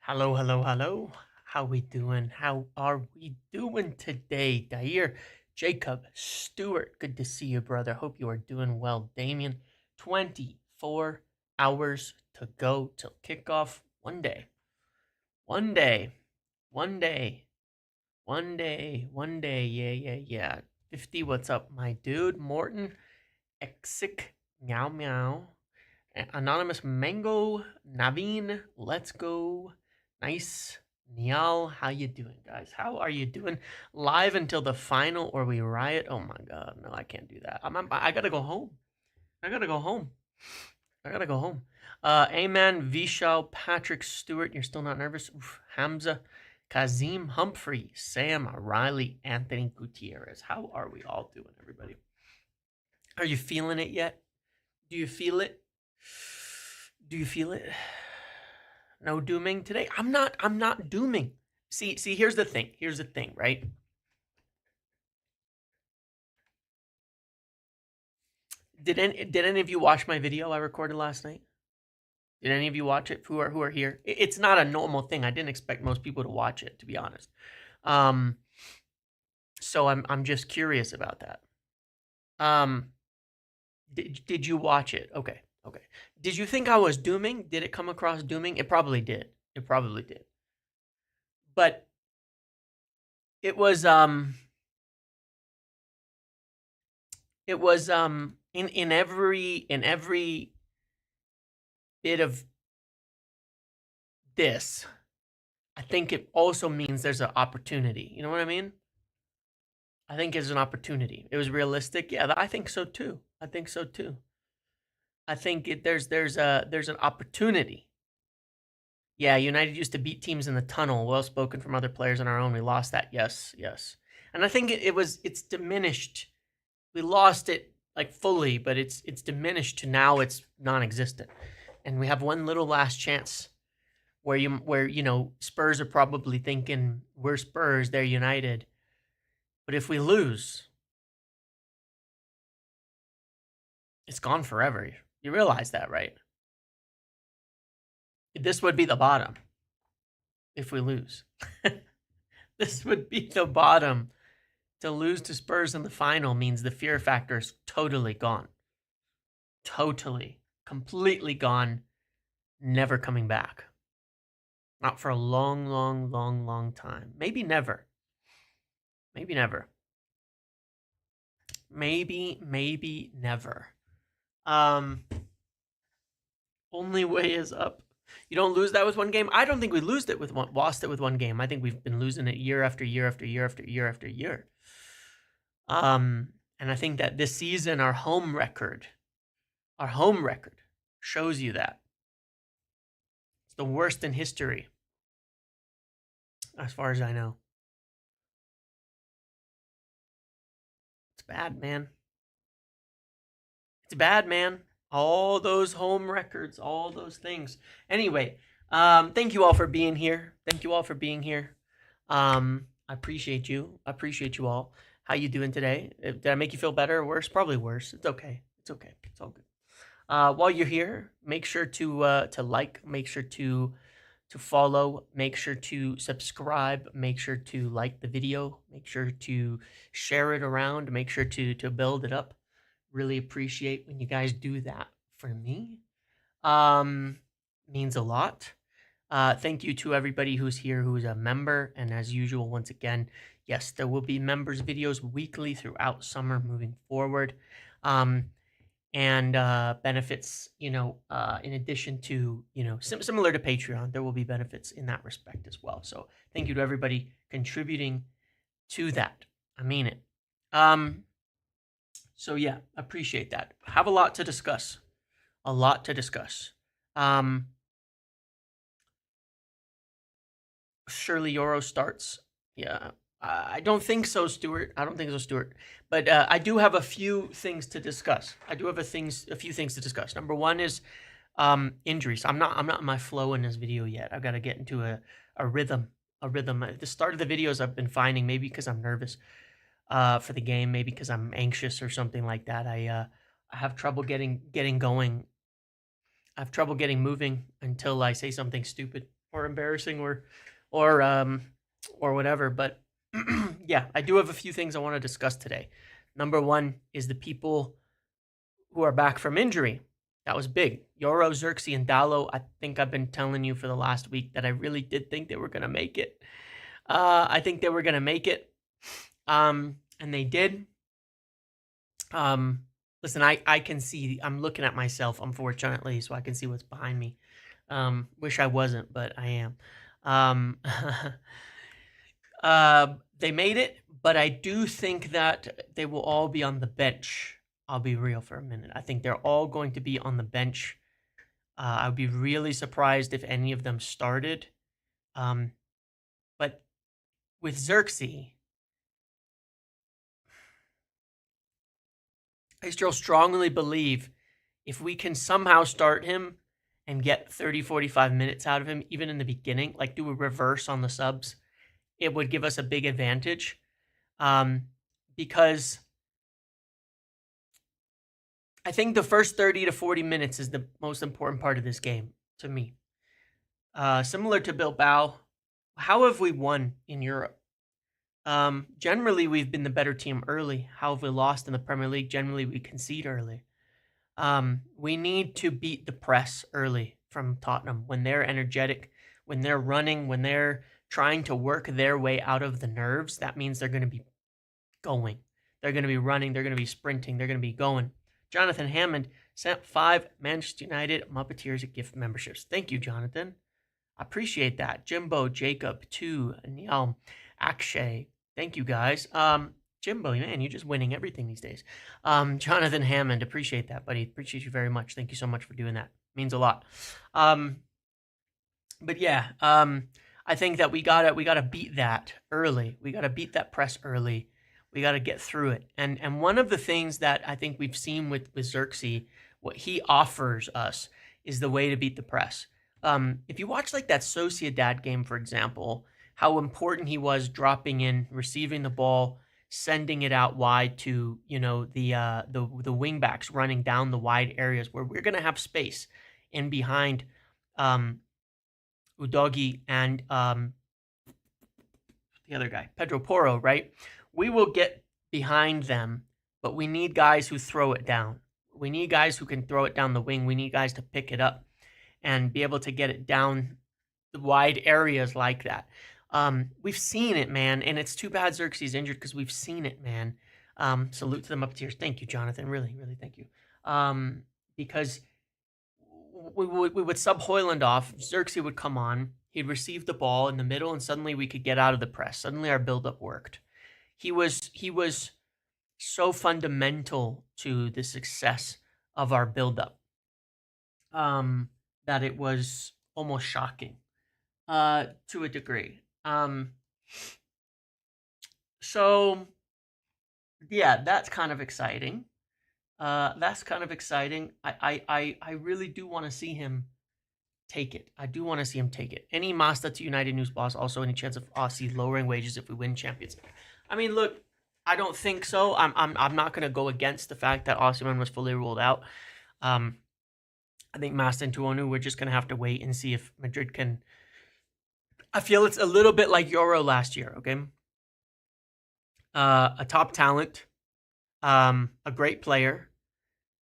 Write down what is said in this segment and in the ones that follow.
Hello, hello, hello. How we doing? How are we doing today? Dair, Jacob, Stewart, good to see you, brother. Hope you are doing well. Damien, 24 hours to go till kickoff. One day. One day. One day. One day. One day. Yeah. 50, what's up, my dude? Morton, Exic, Meow Meow. Anonymous Mango, Naveen, let's go. Nice. Niall, how you doing, guys? How are you doing? Live until the final or we riot? Oh my god, no, I can't do that. I gotta go home. I gotta go home. I gotta go home. Amen, Vishal, Patrick Stewart, you're still not nervous? Oof, Hamza, Kazim Humphrey, Sam, Riley, Anthony Gutierrez. How are we all doing, everybody? Are you feeling it yet? Do you feel it? Do you feel it? No dooming today. I'm not dooming. See, here's the thing. Here's the thing, right? Did any of you watch my video I recorded last night? Did any of you watch it who are here? It's not a normal thing. I didn't expect most people to watch it, to be honest. So I'm just curious about that. Did you watch it? Okay. Did you think I was dooming? Did it come across dooming? It probably did. It probably did. But it was in every bit of this, I think it also means there's an opportunity. You know what I mean? I think it's an opportunity. It was realistic. Yeah, I think so too. I think so too. I think there's an opportunity. Yeah, United used to beat teams in the tunnel. Well spoken from other players on our own. We lost that. Yes. And I think it's diminished. We lost it like fully, but it's diminished to now it's non-existent. And we have one little last chance where you know Spurs are probably thinking we're Spurs, they're United. But if we lose, it's gone forever. You realize that, right? This would be the bottom if we lose. This would be the bottom. To lose to Spurs in the final means the fear factor is totally gone. Totally. Completely gone. Never coming back. Not for a long time. Maybe never. Maybe never. Maybe never. Only way is up. You don't lose that with one game. I don't think we lost it with one game. I think we've been losing it year after year after year after year after year. And I think that this season our home record shows you that. It's the worst in history, as far as I know. It's bad, man. It's bad, man. All those home records, all those things. Anyway, thank you all for being here. I appreciate you. I appreciate you all. How you doing today? Did I make you feel better or worse? Probably worse. It's okay. It's all good. While you're here, make sure to like, make sure to follow, make sure to subscribe, make sure to like the video, make sure to share it around, make sure to build it up. Really appreciate when you guys do that for me. Means a lot. Thank you to everybody who's here who's a member. And as usual, once again, yes, there will be members videos weekly throughout summer moving forward. And benefits, in addition to, similar to Patreon, there will be benefits in that respect as well. So thank you to everybody contributing to that. I mean it. So yeah, appreciate that. Have a lot to discuss. Surely Euro starts. Yeah. I don't think so, Stuart. But I do have a few things to discuss. Number one is injuries. I'm not in my flow in this video yet. I've got to get into a rhythm. At the start of the videos, I've been finding, maybe because I'm nervous for the game, maybe because I'm anxious or something like that. I have trouble getting going I have trouble getting moving until I say something stupid or embarrassing or whatever. But yeah, I do have a few things I want to discuss today. Number one is the people who are back from injury. That was big. Yoro, Xerxes, and Dallo. I think I've been telling you for the last week that I really did think they were going to make it. I think they were going to make it. And they did. Listen, I can see, I'm looking at myself, unfortunately, so I can see what's behind me. Wish I wasn't, but I am. Um, they made it, but I do think that they will all be on the bench. I'll be real for a minute. I think they're all going to be on the bench. I would be really surprised if any of them started. But with Xerxes, I still strongly believe if we can somehow start him and get 30, 45 minutes out of him, even in the beginning, like do a reverse on the subs, it would give us a big advantage. Because I think the first 30 to 40 minutes is the most important part of this game to me. Similar to Bilbao, how have we won in Europe? Generally, we've been the better team early. How have we lost in the Premier League? Generally, we concede early. We need to beat the press early from Tottenham when they're energetic, when they're running, when they're trying to work their way out of the nerves. That means they're going to be going. They're going to be running. They're going to be sprinting. They're going to be going. Jonathan Hammond sent 5 Manchester United Muppeteers gift memberships. Thank you, Jonathan. I appreciate that. Jimbo, Jacob, 2, Niall, Akshay. Thank you, guys. Jimbo, man, you're just winning everything these days. Jonathan Hammond, appreciate that, buddy. Appreciate you very much. Thank you so much for doing that. Means a lot. But yeah, I think that we gotta beat that early. We gotta beat that press early. We gotta get through it. And one of the things that I think we've seen with Xerxes, what he offers us is the way to beat the press. If you watch like that Sociedad game, for example, how important he was dropping in, receiving the ball, sending it out wide to the wing backs running down the wide areas where we're going to have space in behind Udogi and the other guy, Pedro Porro, right? We will get behind them, but we need guys who throw it down. We need guys who can throw it down the wing. We need guys to pick it up and be able to get it down the wide areas like that. We've seen it, man, and it's too bad Xerxes injured because we've seen it, man. Salute to the Muppeteers. Thank you, Jonathan. Really, really thank you. Because we would sub Hoyland off. Xerxes would come on. He'd receive the ball in the middle, and suddenly we could get out of the press. Suddenly our build-up worked. He was so fundamental to the success of our build-up that it was almost shocking to a degree. So yeah, that's kind of exciting. I really do want to see him take it. I do want to see him take it. Any Mazda to United news boss? Also, any chance of Aussie lowering wages if we win Champions League? I mean, look, I don't think so. I'm not going to go against the fact that Osimhen was fully ruled out. I think Mazda and Tuonu, we're just going to have to wait and see if Madrid can. I feel it's a little bit like Euro last year, okay? A top talent, a great player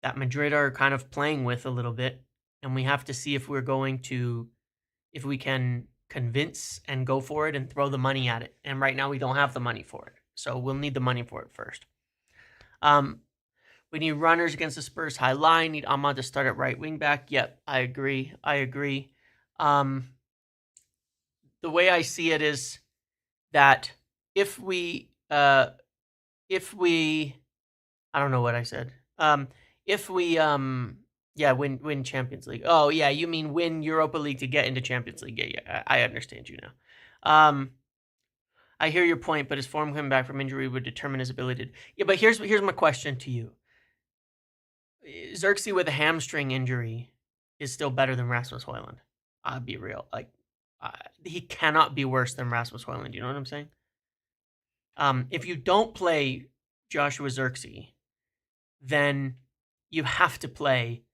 that Madrid are kind of playing with a little bit, and we have to see if we can convince and go for it and throw the money at it. And right now we don't have the money for it, so we'll need the money for it first. We need runners against the Spurs high line. Need Ahmad to start at right wing back. Yep, I agree. The way I see it is that if we I don't know what I said. If we win Champions League. Oh yeah, you mean win Europa League to get into Champions League? Yeah, I understand you now. I hear your point, but his form coming back from injury would determine his ability to. Yeah, but here's my question to you. Xerxes with a hamstring injury is still better than Rasmus Højlund. I'll be real. Like, he cannot be worse than Rasmus Højlund. You know what I'm saying? If you don't play Joshua Xerxes, then you have to play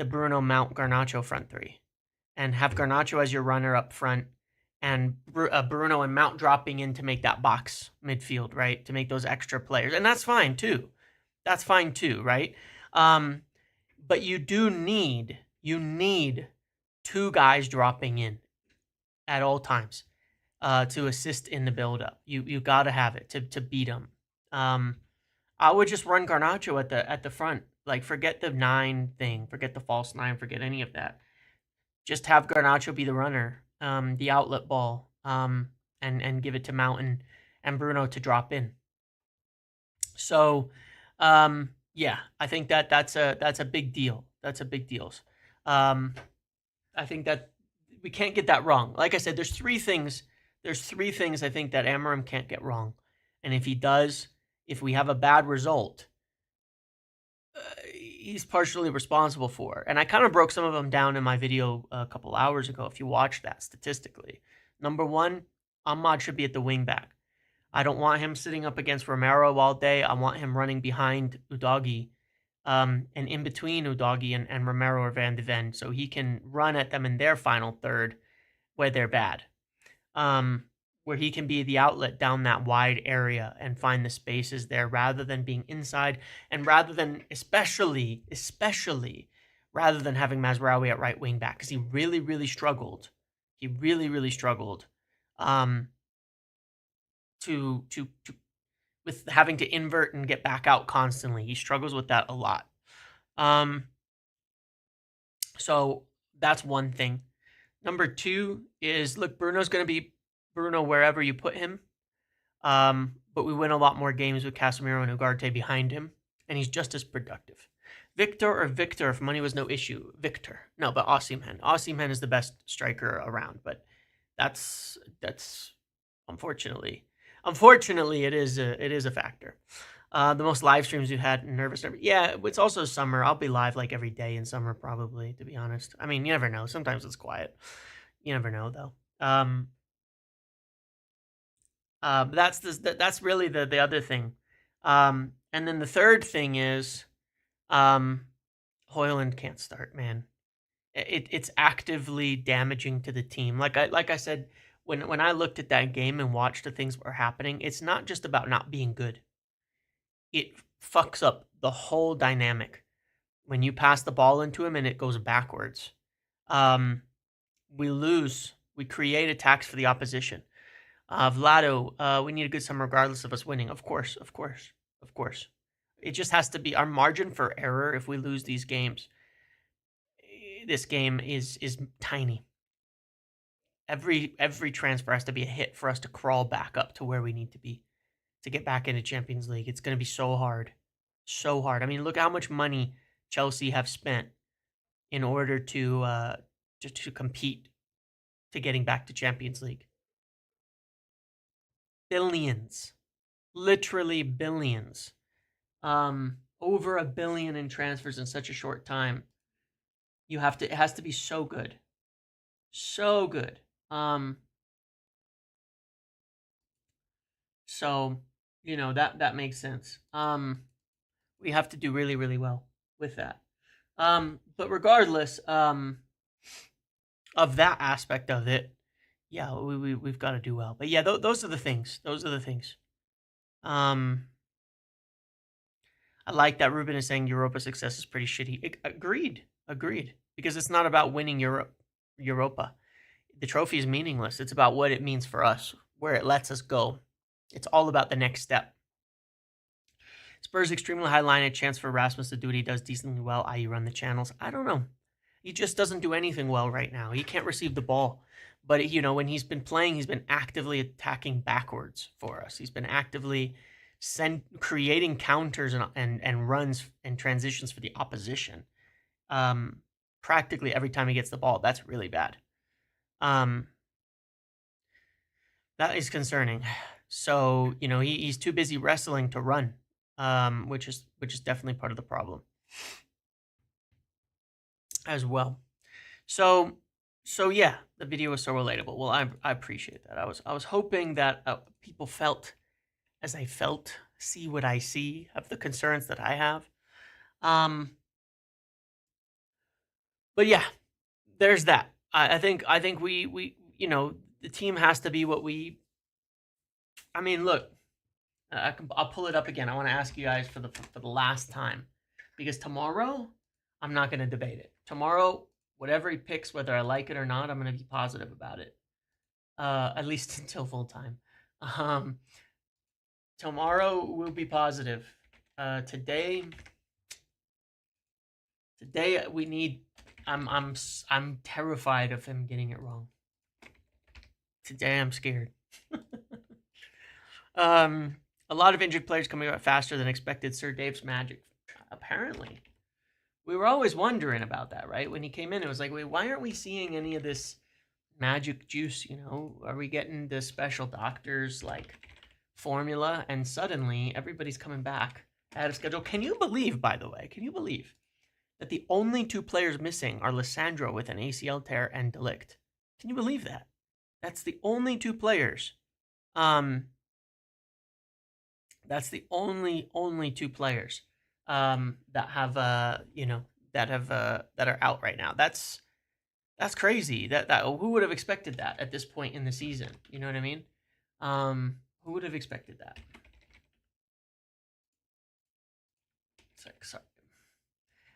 the Bruno Mount Garnacho front three and have Garnacho as your runner up front and Bruno and Mount dropping in to make that box midfield, right? To make those extra players. And that's fine too. That's fine too, right? But you need two guys dropping in at all times to assist in the build-up. You got to have it to beat them. I would just run Garnacho at the front. Like, forget the 9 thing, forget the false 9, forget any of that. Just have Garnacho be the runner, the outlet ball, and give it to Mountain and Bruno to drop in. So, yeah, I think that's a big deal. That's a big deal. I think that we can't get that wrong. Like I said, there's three things I think that Amorim can't get wrong. And if he does, if we have a bad result, he's partially responsible for. And I kind of broke some of them down in my video a couple hours ago, if you watched that statistically. Number 1, Ahmad should be at the wing back. I don't want him sitting up against Romero all day. I want him running behind Udogie, and in between Udogie and Romero or Van de Ven, so he can run at them in their final third where they're bad. Where he can be the outlet down that wide area and find the spaces there rather than being inside, and rather than, especially, rather than having Mazraoui at right wing back, because he really struggled. He really struggled to with having to invert and get back out constantly. He struggles with that a lot. So that's one thing. Number 2 is, look, Bruno's going to be Bruno wherever you put him. But we win a lot more games with Casemiro and Ugarte behind him, and he's just as productive. Victor, if money was no issue. Victor. No, but Osimhen. Osimhen is the best striker around, but that's unfortunately it is a factor. The most live streams we've had, nervous. Yeah, it's also summer. I'll be live like every day in summer, probably, to be honest. I mean, you never know. Sometimes it's quiet. You never know, though. But that's really the other thing. And then the third thing is, Højlund can't start, man. It's actively damaging to the team. Like I said, when I looked at that game and watched the things that were happening, it's not just about not being good. It fucks up the whole dynamic. When you pass the ball into him and it goes backwards, we lose. We create attacks for the opposition. Vlado, we need a good summer regardless of us winning. Of course. It just has to be our margin for error if we lose these games. This game is tiny. Every transfer has to be a hit for us to crawl back up to where we need to be to get back into Champions League. It's going to be so hard. So hard. I mean, look how much money Chelsea have spent in order to compete to getting back to Champions League. Billions. Literally billions. Over $1 billion in transfers in such a short time. It has to be so good. So good. So, that makes sense. We have to do really well with that. But regardless, of that aspect of it, yeah, we've got to do well. But yeah, those are the things. I like that Ruben is saying Europa success is pretty shitty. Agreed. Because it's not about winning Europa. The trophy is meaningless. It's about what it means for us, where it lets us go. It's all about the next step. Spurs extremely high line, chance for Rasmus to do what he does decently well, i.e. run the channels. I don't know. He just doesn't do anything well right now. He can't receive the ball. But, when he's been playing, he's been actively attacking backwards for us. He's been actively creating counters and runs and transitions for the opposition. Practically every time he gets the ball. That's really bad. That is concerning. So, he's too busy wrestling to run, which is definitely part of the problem as well. So yeah, the video was so relatable. Well, I appreciate that. I was hoping that people felt as I felt, see what I see, have the concerns that I have. But yeah, there's that. I think we the team has to be what we. I mean, look, I'll pull it up again. I want to ask you guys for the last time, because tomorrow I'm not going to debate it. Tomorrow, whatever he picks, whether I like it or not, I'm going to be positive about it. At least until full time. Um, Tomorrow we'll be positive. Today we need. I'm terrified of him getting it wrong. Today I'm scared. A lot of injured players coming out faster than expected. Sir Dave's magic, apparently. We were always wondering about that, right? When he came in, it was like, wait, why aren't we seeing any of this magic juice? Are we getting the special doctors like formula? And suddenly everybody's coming back out of schedule. Can you believe, by the way? Can you believe that the only two players missing are Lissandro with an ACL tear and Delict? Can you believe that? That's the only two players. That's the only two players that have that are out right now. That's crazy. That who would have expected that at this point in the season? You know what I mean? Who would have expected that? Sorry.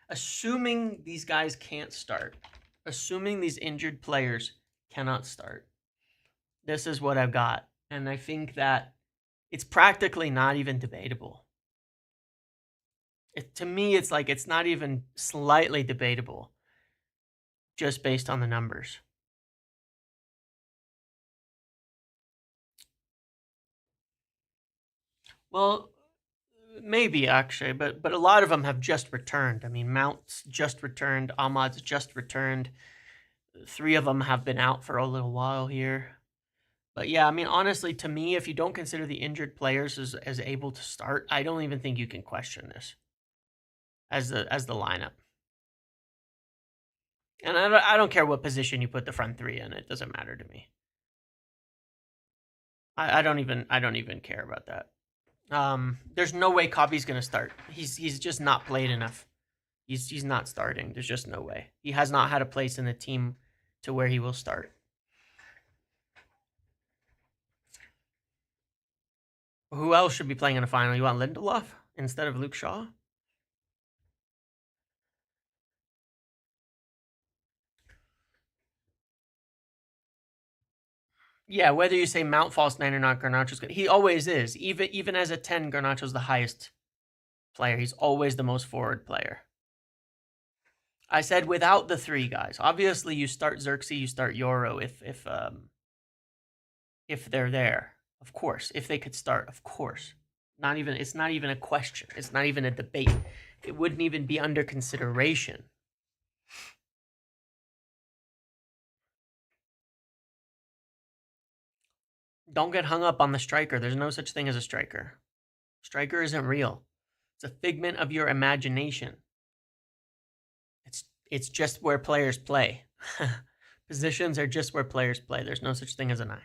Assuming these guys can't start, assuming these injured players cannot start, this is what I've got, and I think that it's practically not even debatable. To me, it's like it's not even slightly debatable, just based on the numbers. Well, maybe actually, but a lot of them have just returned. I mean, Mount's just returned, Ahmad's just returned. 3 of them have been out for a little while here. But yeah, I mean, honestly, to me, if you don't consider the injured players as able to start, I don't even think you can question this as the lineup. And I don't care what position you put the front 3 in; it doesn't matter to me. I don't even care about that. There's no way Copy's gonna start. He's just not played enough. He's not starting. There's just no way. He has not had a place in the team to where he will start. Who else should be playing in the final? You want Lindelof instead of Luke Shaw? Yeah, whether you say Mount false 9 or not, Garnacho's good. He always is. Even as a 10, Garnacho's the highest player. He's always the most forward player. I said without the 3 guys. Obviously, you start Xerxes, you start Euro if they're there. Of course, if they could start, of course. It's not even a question. It's not even a debate. It wouldn't even be under consideration. Don't get hung up on the striker. There's no such thing as a striker. Striker isn't real. It's a figment of your imagination. It's just where players play. Positions are just where players play. There's no such thing as an 9.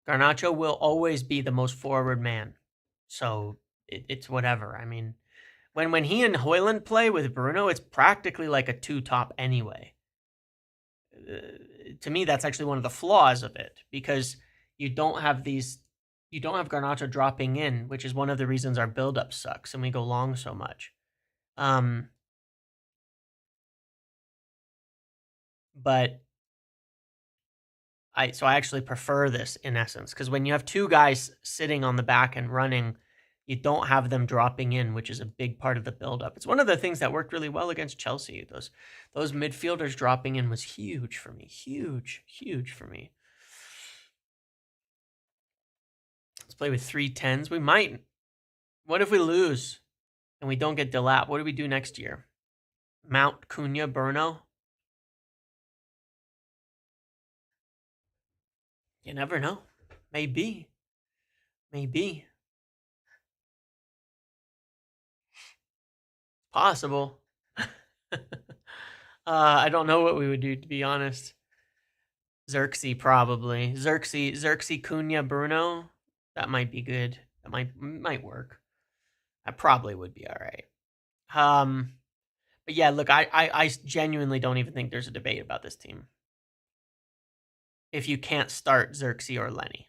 Garnacho will always be the most forward man. So it's whatever. I mean, when he and Højlund play with Bruno, it's practically like a 2 top anyway. To me, that's actually one of the flaws of it, because you don't have Garnacho dropping in, which is one of the reasons our build-up sucks and we go long so much. But I actually prefer this in essence, because when you have 2 guys sitting on the back and running, you don't have them dropping in, which is a big part of the build-up. It's one of the things that worked really well against Chelsea. Those midfielders dropping in was huge for me. Huge for me. Let's play with 3 10s. We might. What if we lose and we don't get Delap? What do we do next year? Mount, Cunha, Bruno? You never know. Maybe. Possible. I don't know what we would do, to be honest. Xerxes, probably. Xerxes, Cunha, Bruno. That might be good. That might work. That probably would be all right. But yeah, look, I genuinely don't even think there's a debate about this team. If you can't start Xerxes or Lenny.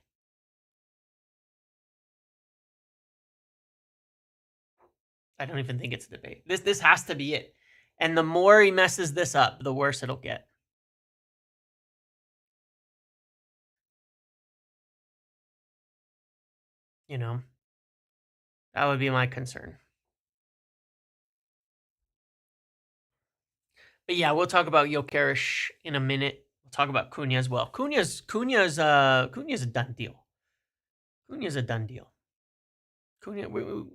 I don't even think it's a debate. This has to be it. And the more he messes this up, the worse it'll get. You know, that would be my concern. But yeah, we'll talk about Gyokeres in a minute. We'll talk about Cunha as well. Cunha's a done deal. Cunha's a done deal. Cunha,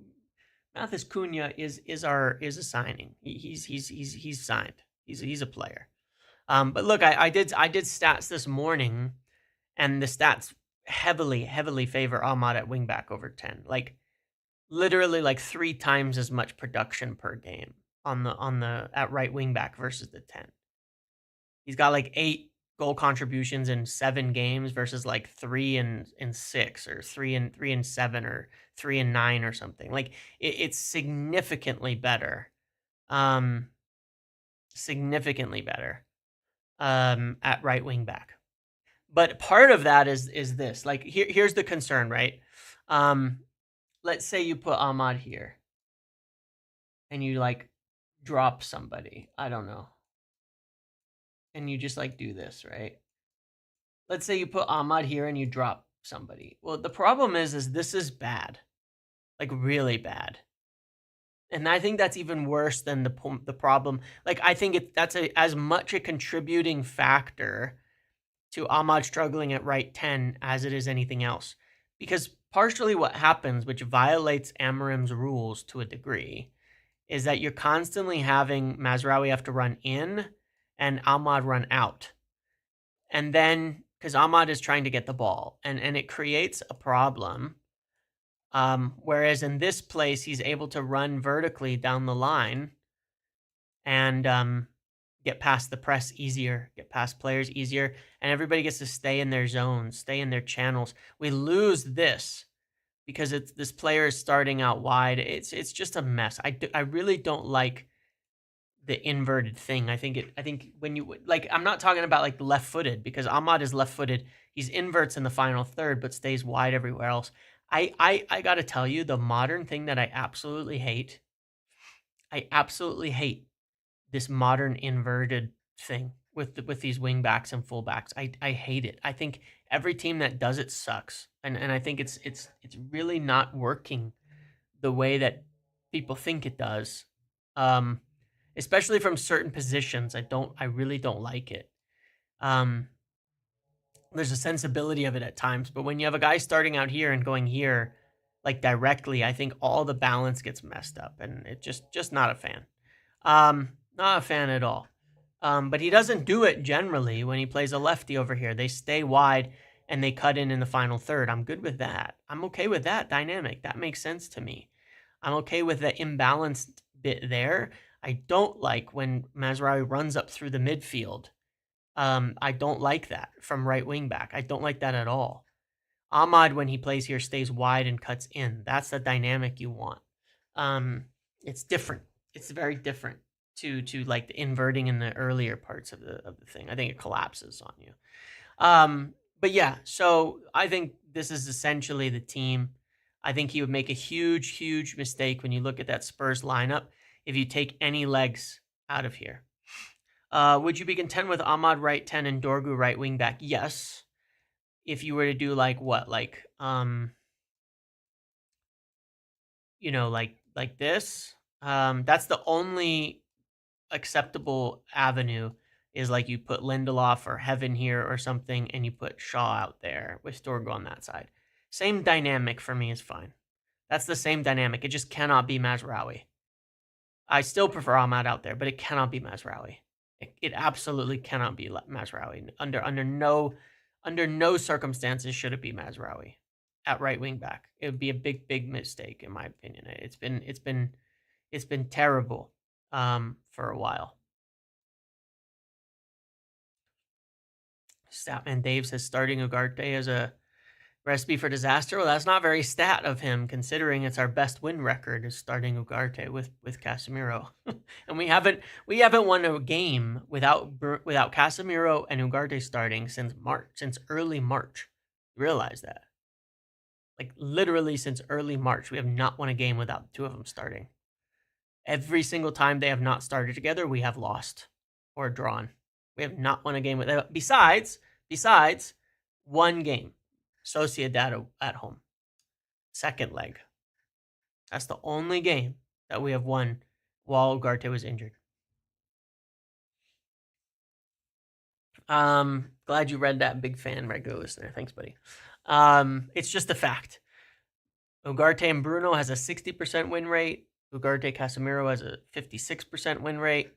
Mathis Cunha is a signing. He's signed. He's a player. But look, I did stats this morning, and the stats heavily favor Ahmad at wingback over 10. Like literally like 3 times as much production per game on the at right wingback versus the 10. He's got like 8 goal contributions in 7 games versus like 3 and 6 or 3 and 7 or 3 and 9 or something. Like it's significantly better. Significantly better at right wing back. But part of that is this. Like here's the concern, right? Let's say you put Ahmad here and you like drop somebody. I don't know. And you just like do this, right? Let's say you put Ahmad here and you drop somebody. Well, the problem is this is bad. Like really bad. And I think that's even worse than the problem. Like I think that's as much a contributing factor to Ahmad struggling at right 10 as it is anything else. Because partially what happens, which violates Amorim's rules to a degree, is that you're constantly having Mazraoui have to run in and Ahmad run out. And then, because Ahmad is trying to get the ball, and it creates a problem. Whereas in this place, he's able to run vertically down the line and get past the press easier, get past players easier, and everybody gets to stay in their zones, stay in their channels. We lose this because this player is starting out wide. It's just a mess. I really don't like the inverted thing. I think when you like, I'm not talking about like left-footed because Ahmad is left-footed. He's inverts in the final third, but stays wide everywhere else. I gotta tell you, the modern thing that I absolutely hate this modern inverted thing with these wing backs and fullbacks. I hate it. I think every team that does it sucks, and I think it's really not working the way that people think it does. Especially from certain positions, I really don't like it. There's a sensibility of it at times, but when you have a guy starting out here and going here, like directly, I think all the balance gets messed up, and it just not a fan. Not a fan at all. But he doesn't do it generally when he plays a lefty over here. They stay wide and they cut in the final third. I'm good with that. I'm okay with that dynamic. That makes sense to me. I'm okay with the imbalanced bit there. I don't like when Mazraoui runs up through the midfield. I don't like that from right wing back. I don't like that at all. Ahmad, when he plays here, stays wide and cuts in. That's the dynamic you want. It's different. It's very different to like the inverting in the earlier parts of the thing. I think it collapses on you. But yeah, so I think this is essentially the team. I think he would make a huge mistake when you look at that Spurs lineup if you take any legs out of here. Would you be content with Ahmad right 10 and Dorgu right wing back? Yes. If you were to do like what? Like you know, like this. That's the only acceptable avenue is like you put Lindelof or Heaven here or something and you put Shaw out there with Dorgu on that side. Same dynamic for me is fine. That's the same dynamic. It just cannot be Mazraoui. I still prefer Ahmad out there, but it cannot be Mazraoui. It absolutely cannot be Mazraoui. Under no circumstances should it be Mazraoui at right wing back. It would be a big mistake in my opinion. It's been terrible for a while. Statman Dave says starting Ugarte as a Recipe for disaster? Well, that's not very stat of him, considering it's our best win record is starting Ugarte with Casemiro, and we haven't won a game without Casemiro and Ugarte starting since early March. You realize that? Like literally since early March, we have not won a game without the two of them starting. Every single time they have not started together, we have lost or drawn. We have not won a game without. Besides one game. Sociedad at home. Second leg. That's the only game that we have won while Ugarte was injured. Glad you read that. Big fan, regular listener. Thanks, buddy. It's just a fact. Ugarte and Bruno has a 60% win rate. Ugarte Casemiro has a 56% win rate.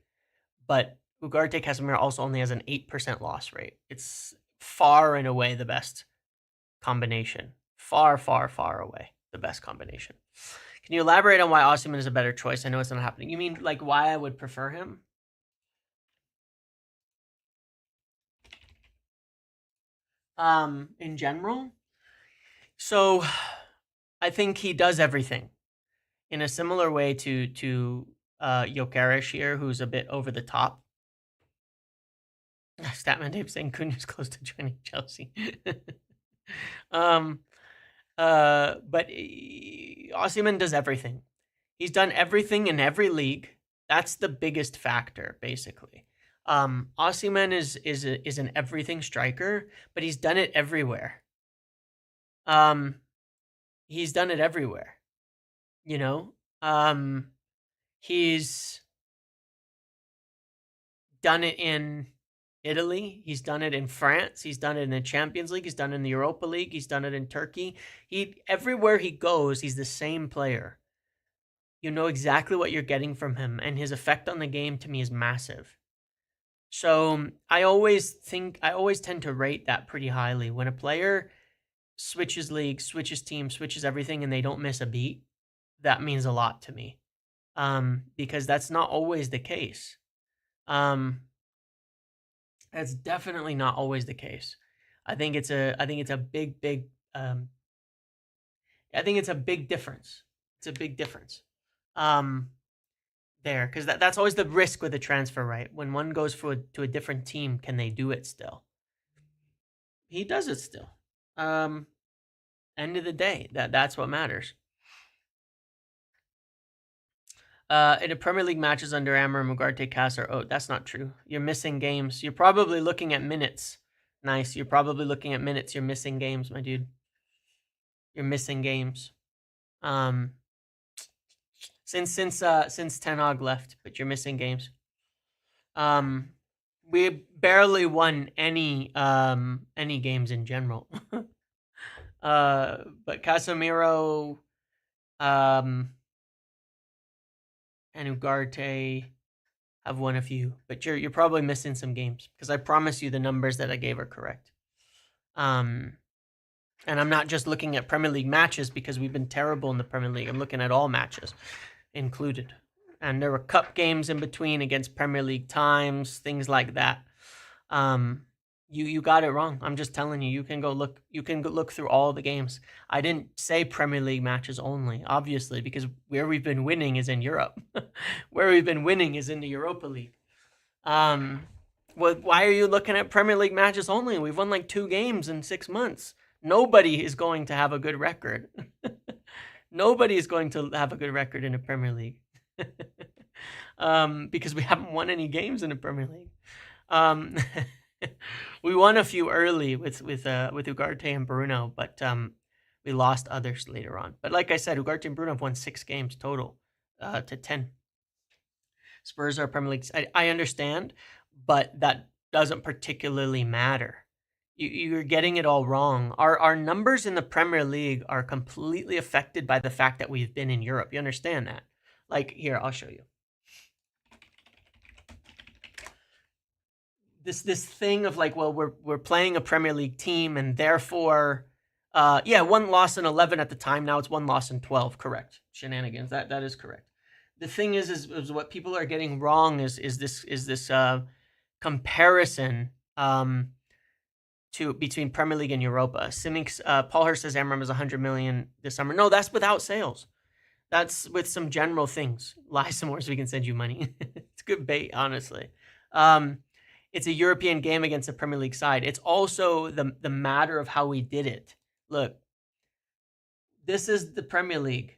But Ugarte Casemiro also only has an 8% loss rate. It's far and away the best combination. Far, far, far away the best combination. Can you elaborate on why Osimhen is a better choice? I know it's not happening. You mean like why I would prefer him? In general? So I think he does everything in a similar way to Gyokeres here, who's a bit over the top. Statman Dave saying Cunha's close to joining Chelsea. But Osimhen does everything. He's done everything in every league. That's the biggest factor, basically. Osimhen is an everything striker, but he's done it everywhere. He's done it everywhere. You know, he's done it in Italy. He's done it in France. He's done it in the Champions League. He's done it in the Europa League. He's done it in Turkey. Everywhere he goes, he's the same player. You know exactly what you're getting from him, and his effect on the game to me is massive. So I always tend to rate that pretty highly. When a player switches leagues, switches teams, switches everything, and they don't miss a beat, that means a lot to me. Because that's not always the case. That's definitely not always the case. I think it's a big I think it's a big difference. It's a big difference. There, because that's always the risk with a transfer, right? When one goes to a different team, can they do it still? He does it still. End of the day, that's what matters. In a Premier League matches under Amorim, Ugarte, Cass, oh, that's not true. You're missing games. You're probably looking at minutes. Nice. You're probably looking at minutes. You're missing games, my dude. You're missing games. Since Ten Hag left, but you're missing games. We barely won any games in general. But Casemiro, and Ugarte have won a few, but you're probably missing some games because I promise you the numbers that I gave are correct. And I'm not just looking at Premier League matches because we've been terrible in the Premier League. I'm looking at all matches included. And there were cup games in between against Premier League times, things like that. You got it wrong. I'm just telling you. You can go look through all the games. I didn't say Premier League matches only, obviously, because where we've been winning is in Europe. Where we've been winning is in the Europa League. Why are you looking at Premier League matches only? We've won like 2 games in 6 months. Nobody is going to have a good record. Nobody is going to have a good record in the Premier League. Because we haven't won any games in the Premier League. We won a few early with Ugarte and Bruno, but we lost others later on. But like I said, Ugarte and Bruno have won 6 games total to 10. Spurs are Premier League. I understand, but that doesn't particularly matter. You're getting it all wrong. Our numbers in the Premier League are completely affected by the fact that we've been in Europe. You understand that? Like, here, I'll show you. This thing of like, well, we're playing a Premier League team, and therefore, 1 loss in 11 at the time. Now it's 1 loss in 12. Correct. Shenanigans. That is correct. The thing is what people are getting wrong is this comparison between Premier League and Europa. Simics, Paul Hurst says Amram is 100 million this summer. No, that's without sales. That's with some general things. Lie some more so we can send you money. It's good bait, honestly. It's a European game against a Premier League side. It's also the matter of how we did it. Look, this is the Premier League.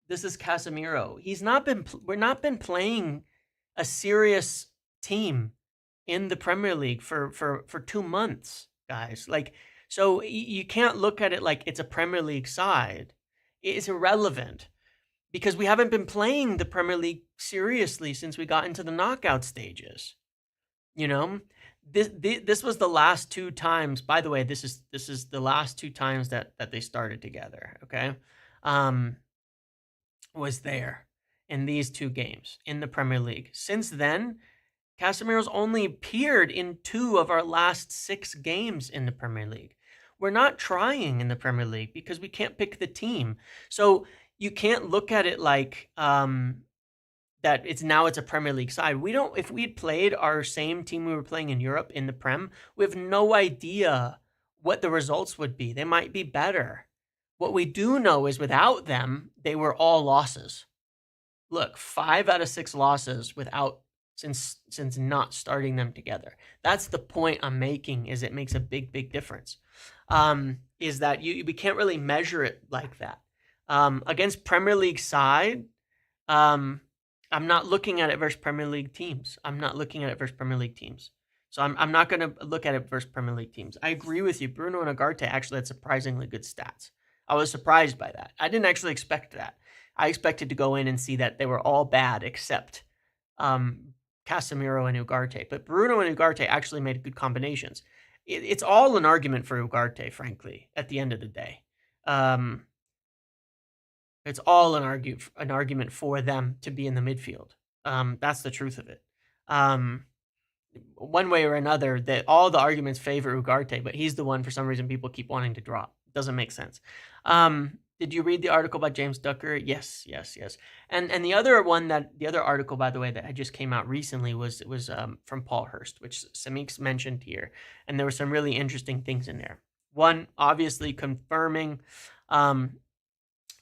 This is Casemiro. We're not been playing a serious team in the Premier League for 2 months, guys. Like, so you can't look at it like it's a Premier League side. It's irrelevant because we haven't been playing the Premier League seriously since we got into the knockout stages. You know, this was the last 2 times. By the way, this is the last 2 times that they started together. Okay, was there in these 2 games in the Premier League. Since then, Casemiro's only appeared in 2 of our last 6 games in the Premier League. We're not trying in the Premier League because we can't pick the team. So you can't look at it like that it's a Premier League side. If we'd played our same team we were playing in Europe in the Prem, we have no idea what the results would be. They might be better. What we do know is without them, they were all losses. Look, 5 out of 6 losses since not starting them together. That's the point I'm making, is it makes a big difference. Is that we can't really measure it like that. Against Premier League side, I'm not looking at it versus Premier League teams. So I'm not going to look at it versus Premier League teams. I agree with you. Bruno and Ugarte actually had surprisingly good stats. I was surprised by that. I didn't actually expect that. I expected to go in and see that they were all bad except Casemiro and Ugarte. But Bruno and Ugarte actually made good combinations. It's all an argument for Ugarte, frankly, at the end of the day. It's all an argument for them to be in the midfield. That's the truth of it. One way or another, that all the arguments favor Ugarte, but he's the one for some reason people keep wanting to drop. Doesn't make sense. Did you read the article by James Ducker? Yes. And the other article, by the way, that just came out recently was from Paul Hurst, which Samik's mentioned here, and there were some really interesting things in there. One, obviously confirming, I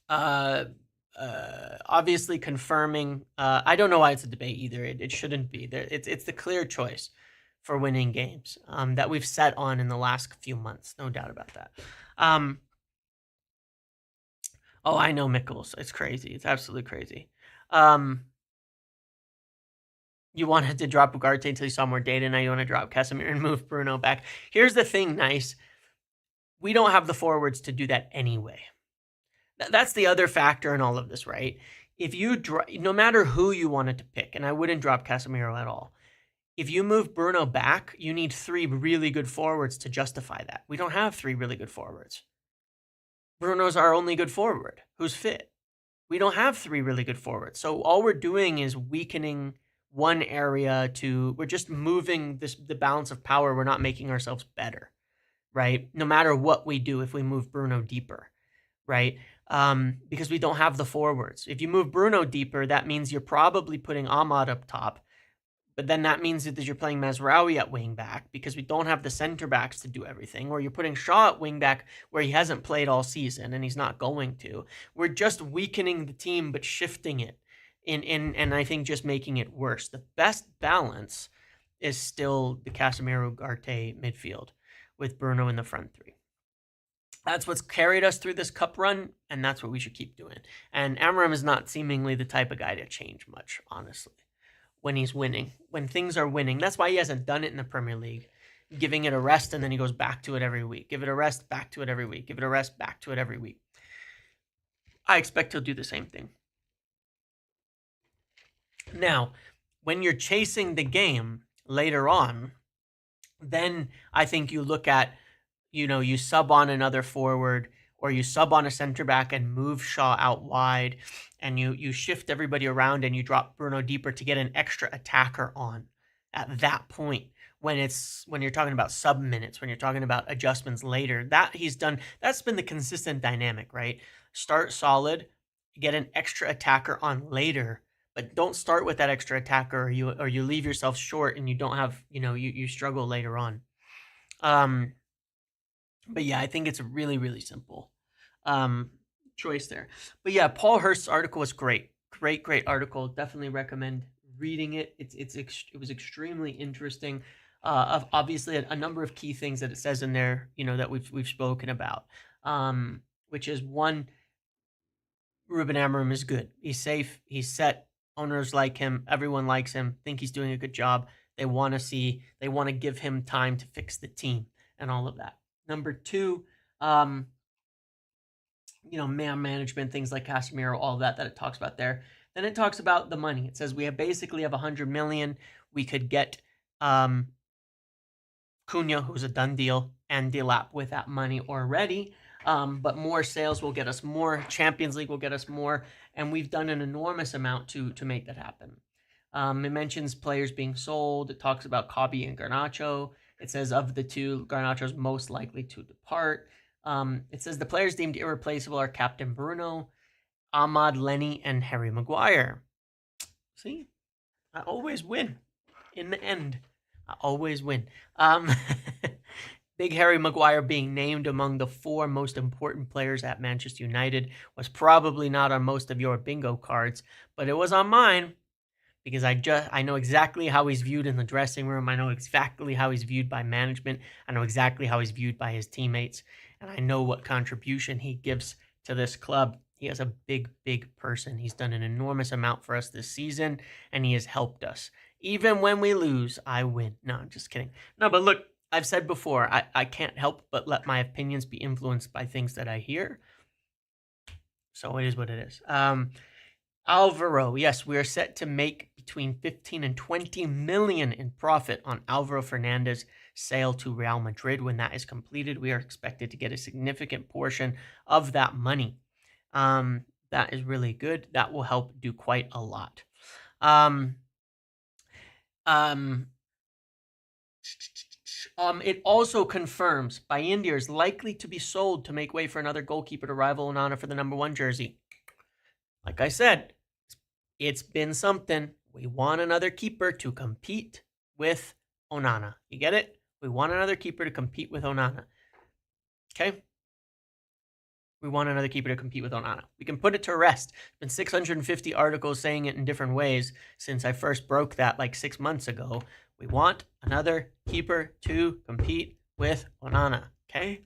don't know why it's a debate either. It shouldn't be. It's the clear choice for winning games that we've set on in the last few months. No doubt about that. Oh, I know, Mikkels. It's crazy. It's absolutely crazy. You wanted to drop Ugarte until you saw more data. Now you want to drop Casemiro and move Bruno back. Here's the thing, Nice. We don't have the forwards to do that anyway. That's the other factor in all of this, right? If you no matter who you wanted to pick, and I wouldn't drop Casemiro at all, if you move Bruno back, you need 3 really good forwards to justify that. We don't have 3 really good forwards. Bruno's our only good forward who's fit. We don't have 3 really good forwards. So all we're doing is weakening one area we're just moving the balance of power. We're not making ourselves better, right? No matter what we do, if we move Bruno deeper, right? Because we don't have the forwards. If you move Bruno deeper, that means you're probably putting Ahmad up top. But then that means that you're playing Mazraoui at wing back because we don't have the center backs to do everything. Or you're putting Shaw at wing back where he hasn't played all season and he's not going to. We're just weakening the team but shifting it and I think just making it worse. The best balance is still the Casemiro-Ugarte midfield with Bruno in the front 3. That's what's carried us through this cup run, and that's what we should keep doing. And Amram is not seemingly the type of guy to change much, honestly. When he's winning, when things are winning. That's why he hasn't done it in the Premier League, giving it a rest and then he goes back to it every week. Give it a rest, back to it every week. Give it a rest, back to it every week. I expect he'll do the same thing. Now, when you're chasing the game later on, then I think you look at, you sub on another forward or you sub on a center back and move Shaw out wide and you shift everybody around and you drop Bruno deeper to get an extra attacker on at that point when you're talking about sub minutes, when you're talking about adjustments later. That's been the consistent dynamic, right? Start solid, get an extra attacker on later, but don't start with that extra attacker or you leave yourself short and you don't have, you struggle later on. But yeah, I think it's a really, really simple choice there. But yeah, Paul Hurst's article was great. Great article. Definitely recommend reading it. It was extremely interesting. Of obviously a number of key things that it says in there, that we've spoken about. Which is one, Ruben Amorim is good. He's safe. He's set. Owners like him. Everyone likes him. Think he's doing a good job. They want to give him time to fix the team and all of that. Number two, man management, things like Casemiro, all that it talks about there. Then it talks about the money. It says we basically have 100 million. We could get Cunha, who's a done deal, and Delap with that money already. But more sales will get us more. Champions League will get us more. And we've done an enormous amount to make that happen. It mentions players being sold. It talks about Kobe and Garnacho. It says of the two, Garnacho's most likely to depart. It says the players deemed irreplaceable are Captain Bruno, Ahmad Lenny, and Harry Maguire. See? I always win. In the end, I always win. Big Harry Maguire being named among the 4 most important players at Manchester United was probably not on most of your bingo cards, but it was on mine. Because I know exactly how he's viewed in the dressing room. I know exactly how he's viewed by management. I know exactly how he's viewed by his teammates. And I know what contribution he gives to this club. He is a big, big person. He's done an enormous amount for us this season, and he has helped us. Even when we lose, I win. No, I'm just kidding. No, but look, I've said before, I can't help but let my opinions be influenced by things that I hear. So it is what it is. Alvaro, yes, we are set to make between 15 and 20 million in profit on Alvaro Fernandez's sale to Real Madrid. When that is completed, we are expected to get a significant portion of that money. That is really good. That will help do quite a lot. It also confirms Bayindir is likely to be sold to make way for another goalkeeper to rival Onana for the number 1 jersey. Like I said, it's been something. We want another keeper to compete with Onana. You get it? We want another keeper to compete with Onana. Okay? We want another keeper to compete with Onana. We can put it to rest. There's been 650 articles saying it in different ways since I first broke that like 6 months ago. We want another keeper to compete with Onana. Okay?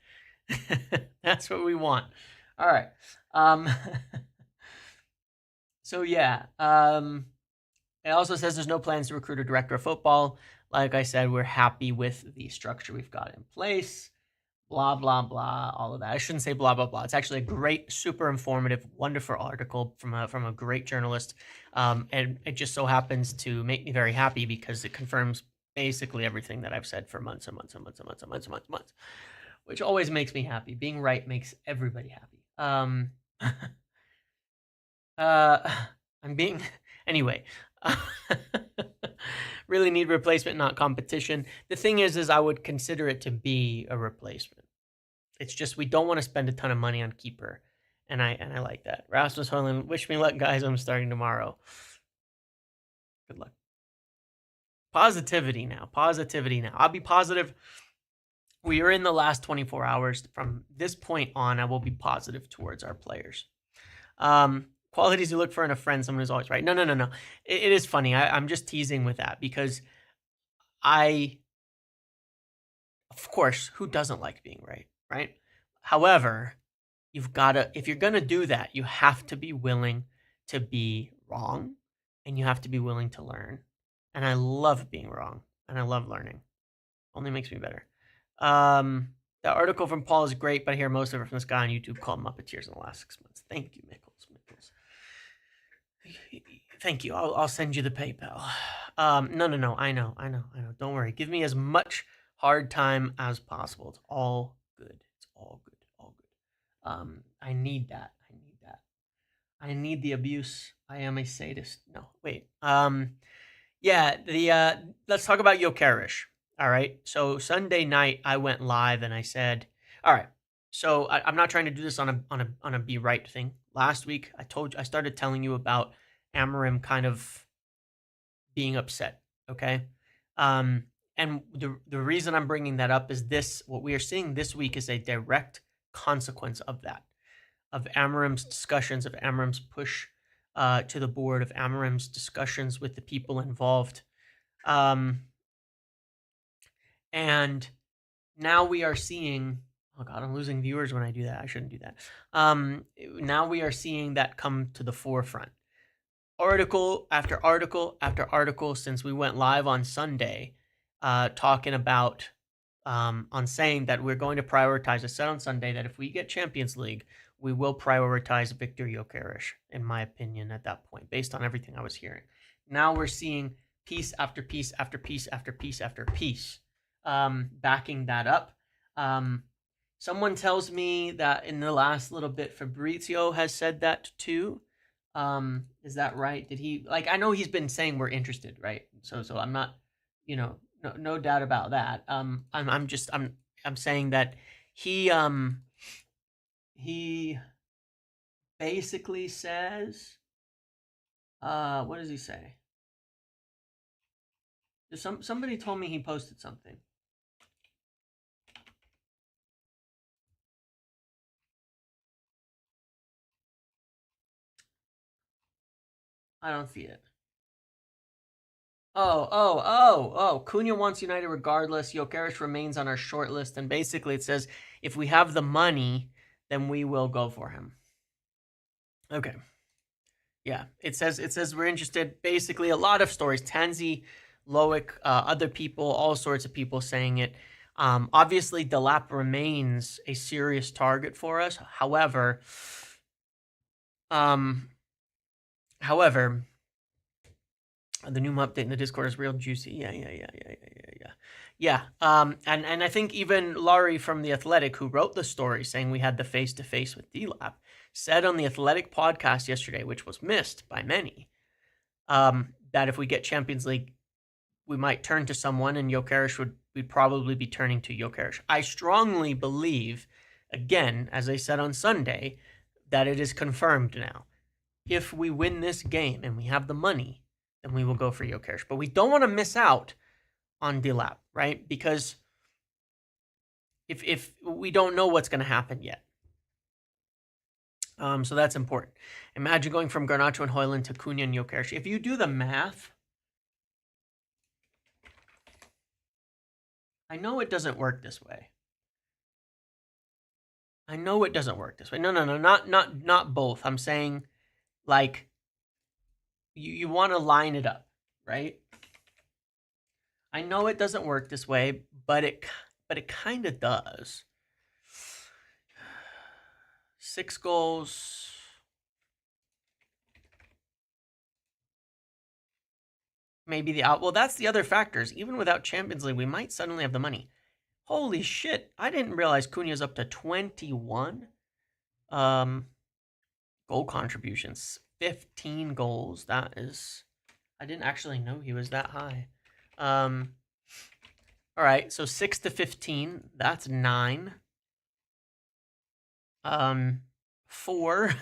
That's what we want. All right. So yeah, it also says there's no plans to recruit a director of football. Like I said, we're happy with the structure we've got in place. Blah, blah, blah, all of that. I shouldn't say blah, blah, blah. It's actually a great, super informative, wonderful article from a great journalist. And it just so happens to make me very happy because it confirms basically everything that I've said for months and months and months and months and months and months and months, which always makes me happy. Being right makes everybody happy. I'm being anyway. Really need replacement, not competition. The thing is I would consider it to be a replacement. It's just we don't want to spend a ton of money on keeper, and I like that. Rasmus Højlund, wish me luck, guys. I'm starting tomorrow. Good luck. Positivity now. I'll be positive. We are in the last 24 hours. From this point on, I will be positive towards our players. Qualities you look for in a friend, someone who's always right. No. It is funny. I'm just teasing with that because of course, who doesn't like being right? However, if you're going to do that, you have to be willing to be wrong and you have to be willing to learn. And I love being wrong and I love learning. Only makes me better. The article from Paul is great, but I hear most of it from this guy on YouTube called Muppeteers in the last 6 months. Thank you, Mickles. Thank you. I'll send you the PayPal. No. I know. Don't worry. Give me as much hard time as possible. It's all good. I need that. I need the abuse. I am a sadist. No, wait. Yeah. Let's talk about Gyokeres. All right. So Sunday night I went live and I said, all right. So I'm not trying to do this on a be right thing. Last week I started telling you about Amorim kind of being upset. Okay. And the reason I'm bringing that up is this: what we are seeing this week is a direct consequence of that, of Amarim's discussions, of Amarim's push to the board, of Amarim's discussions with the people involved. And now we are seeing, oh God, I'm losing viewers when I do that. I shouldn't do that. Now we are seeing that come to the forefront. Article after article after article since we went live on Sunday, talking about, on saying that we're going to prioritize. I said on Sunday that if we get Champions League, we will prioritize Victor Gyokeres, in my opinion, at that point, based on everything I was hearing. Now we're seeing piece after piece after piece after piece after piece, backing that up. Someone tells me that in the last little bit, Fabrizio has said that too. Is that right? Did he, like, I know he's been saying we're interested, right? So I'm not, no doubt about that. I'm saying that he basically says, what does he say? Somebody told me he posted something. I don't see it. Oh. Cunha wants United regardless. Gyokeres remains on our short list. And basically it says, if we have the money, then we will go for him. Okay. Yeah, it says we're interested. Basically, a lot of stories. Tanzi, Loic, other people, all sorts of people saying it. Obviously, Delap remains a serious target for us. However, the new update in the Discord is real juicy. Yeah. And I think even Laurie from The Athletic, who wrote the story saying we had the face-to-face with D-Lap, said on The Athletic podcast yesterday, which was missed by many, that if we get Champions League, we might turn to someone, and we'd probably be turning to Gyokeres. I strongly believe, again, as I said on Sunday, that it is confirmed now. If we win this game and we have the money, then we will go for Gyokeres. But we don't want to miss out on Delap, right? Because if we don't know what's going to happen yet. So that's important. Imagine going from Garnacho and Højlund to Cunha and Gyokeres. If you do the math, I know it doesn't work this way. No, not both. I'm saying, like, you want to line it up, right? I know it doesn't work this way, but it kind of does. 6 goals. Maybe well, that's the other factors. Even without Champions League, we might suddenly have the money. Holy shit. I didn't realize Cunha's up to 21. Goal contributions. 15 goals. That is... I didn't actually know he was that high. All right, so 6 to 15. That's 9. 4.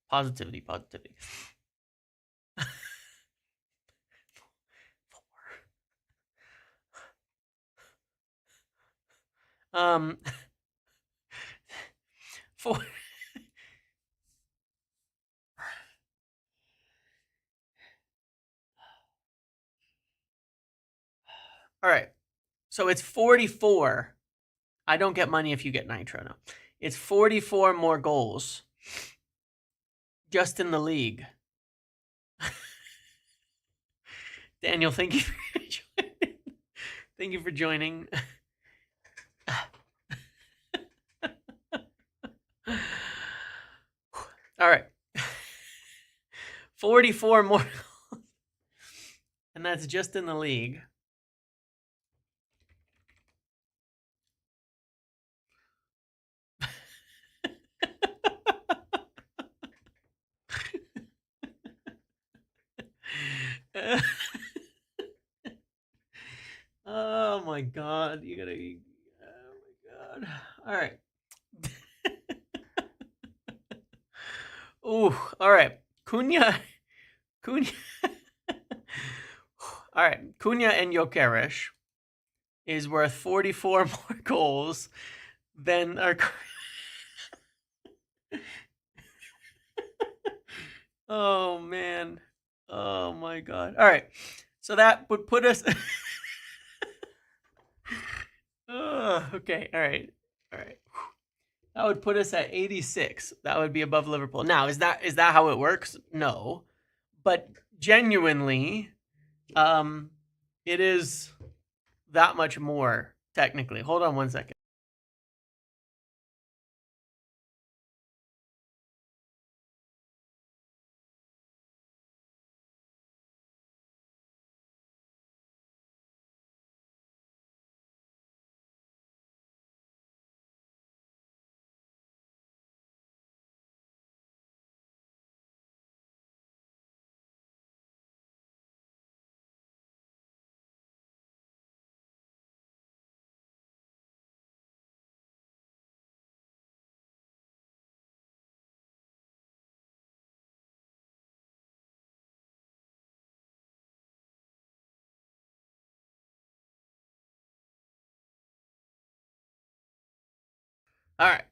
Positivity. 4. 4. All right. So it's 44. I don't get money if you get Nitro now. It's 44 more goals just in the league. Daniel, thank you for joining. Thank you for joining. All right. 44 more goals. And that's just in the league. Oh my god, oh my god. All right. Ooh, all right. Cunha. Cunha. All right. Cunha and Gyokeres is worth 44 more goals than our. Oh, man. Oh, my God. All right. So that would put us. Okay. All right. All right. That would put us at 86. That would be above Liverpool. Now, is that how it works? No. But genuinely, it is that much more technically. Hold on one second. All right.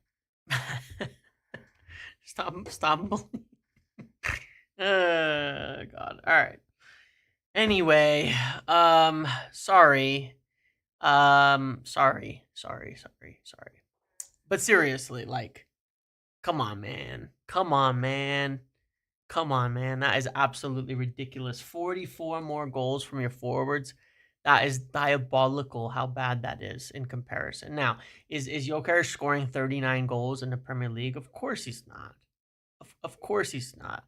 Stop. God. All right. Anyway, sorry. Sorry. But seriously, like, come on, man. That is absolutely ridiculous. 44 more goals from your forwards. That is diabolical how bad that is in comparison. Now, is Gyokeres scoring 39 goals in the Premier League? Of course he's not. Of course he's not.